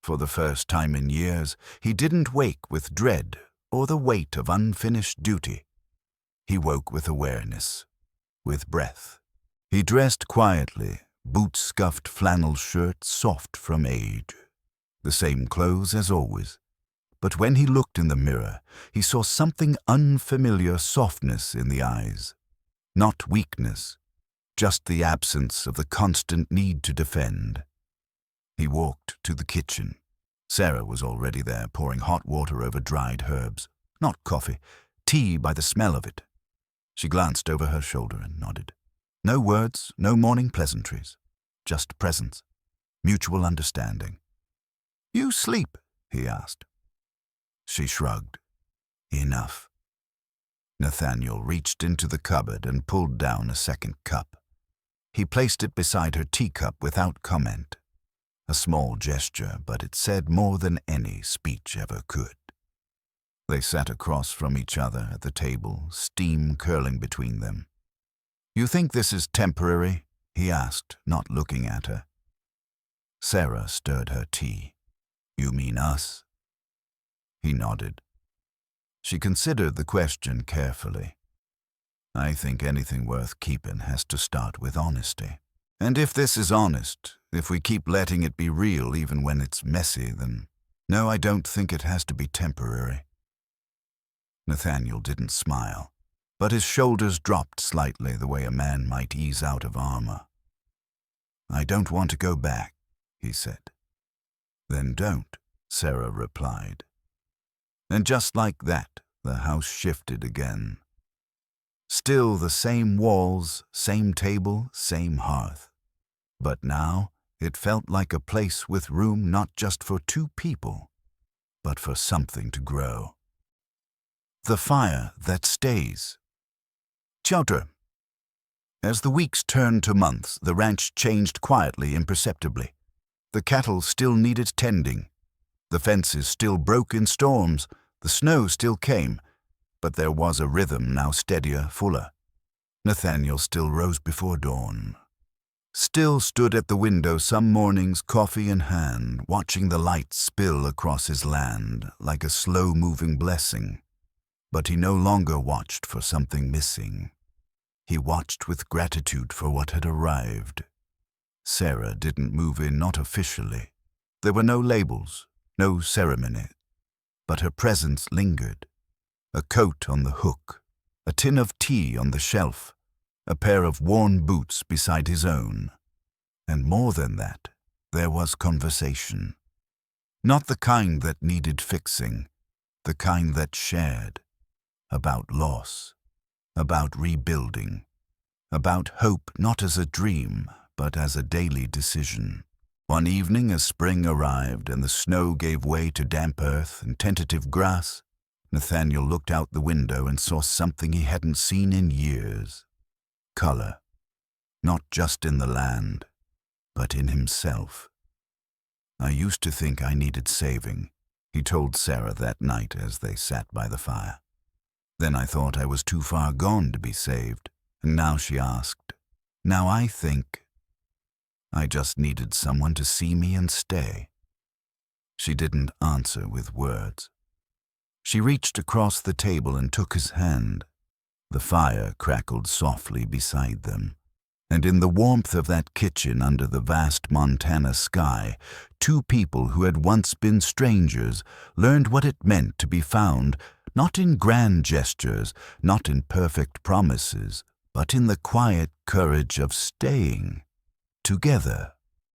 For the first time in years, he didn't wake with dread or the weight of unfinished duty. He woke with awareness, with breath. He dressed quietly, boot-scuffed flannel shirt soft from age. The same clothes as always. But when he looked in the mirror, he saw something unfamiliar softness in the eyes. Not weakness, just the absence of the constant need to defend. He walked to the kitchen. Sarah was already there, pouring hot water over dried herbs. Not coffee, tea by the smell of it. She glanced over her shoulder and nodded. No words, no morning pleasantries. Just presence, mutual understanding. "You sleep?" he asked. She shrugged. Enough. Nathaniel reached into the cupboard and pulled down a second cup. He placed it beside her teacup without comment. A small gesture, but it said more than any speech ever could. They sat across from each other at the table, steam curling between them. "You think this is temporary?" he asked, not looking at her. Sarah stirred her tea. "You mean us?" He nodded. She considered the question carefully. "I think anything worth keeping has to start with honesty. And if this is honest, if we keep letting it be real even when it's messy, then no, I don't think it has to be temporary." Nathaniel didn't smile, but his shoulders dropped slightly the way a man might ease out of armor. "I don't want to go back," he said. "Then don't," Sarah replied. And just like that, the house shifted again. Still the same walls, same table, same hearth. But now it felt like a place with room not just for two people, but for something to grow. The fire that stays. Chowder. As the weeks turned to months, the ranch changed quietly, imperceptibly. The cattle still needed tending. The fences still broke in storms. The snow still came. But there was a rhythm now steadier, fuller. Nathaniel still rose before dawn. Still stood at the window some mornings, coffee in hand, watching the light spill across his land like a slow-moving blessing. But he no longer watched for something missing. He watched with gratitude for what had arrived. Sarah didn't move in, not officially. There were no labels, no ceremony. But her presence lingered. A coat on the hook, a tin of tea on the shelf, a pair of worn boots beside his own. And more than that, there was conversation. Not the kind that needed fixing, the kind that shared. About loss, about rebuilding, about hope not as a dream, but as a daily decision. One evening as spring arrived and the snow gave way to damp earth and tentative grass, Nathaniel looked out the window and saw something he hadn't seen in years. Color. Not just in the land, but in himself. "I used to think I needed saving," he told Sarah that night as they sat by the fire. "Then I thought I was too far gone to be saved, and now," she asked, "now I think I just needed someone to see me and stay." She didn't answer with words. She reached across the table and took his hand. The fire crackled softly beside them, and in the warmth of that kitchen under the vast Montana sky, two people who had once been strangers learned what it meant to be found not in grand gestures, not in perfect promises, but in the quiet courage of staying together.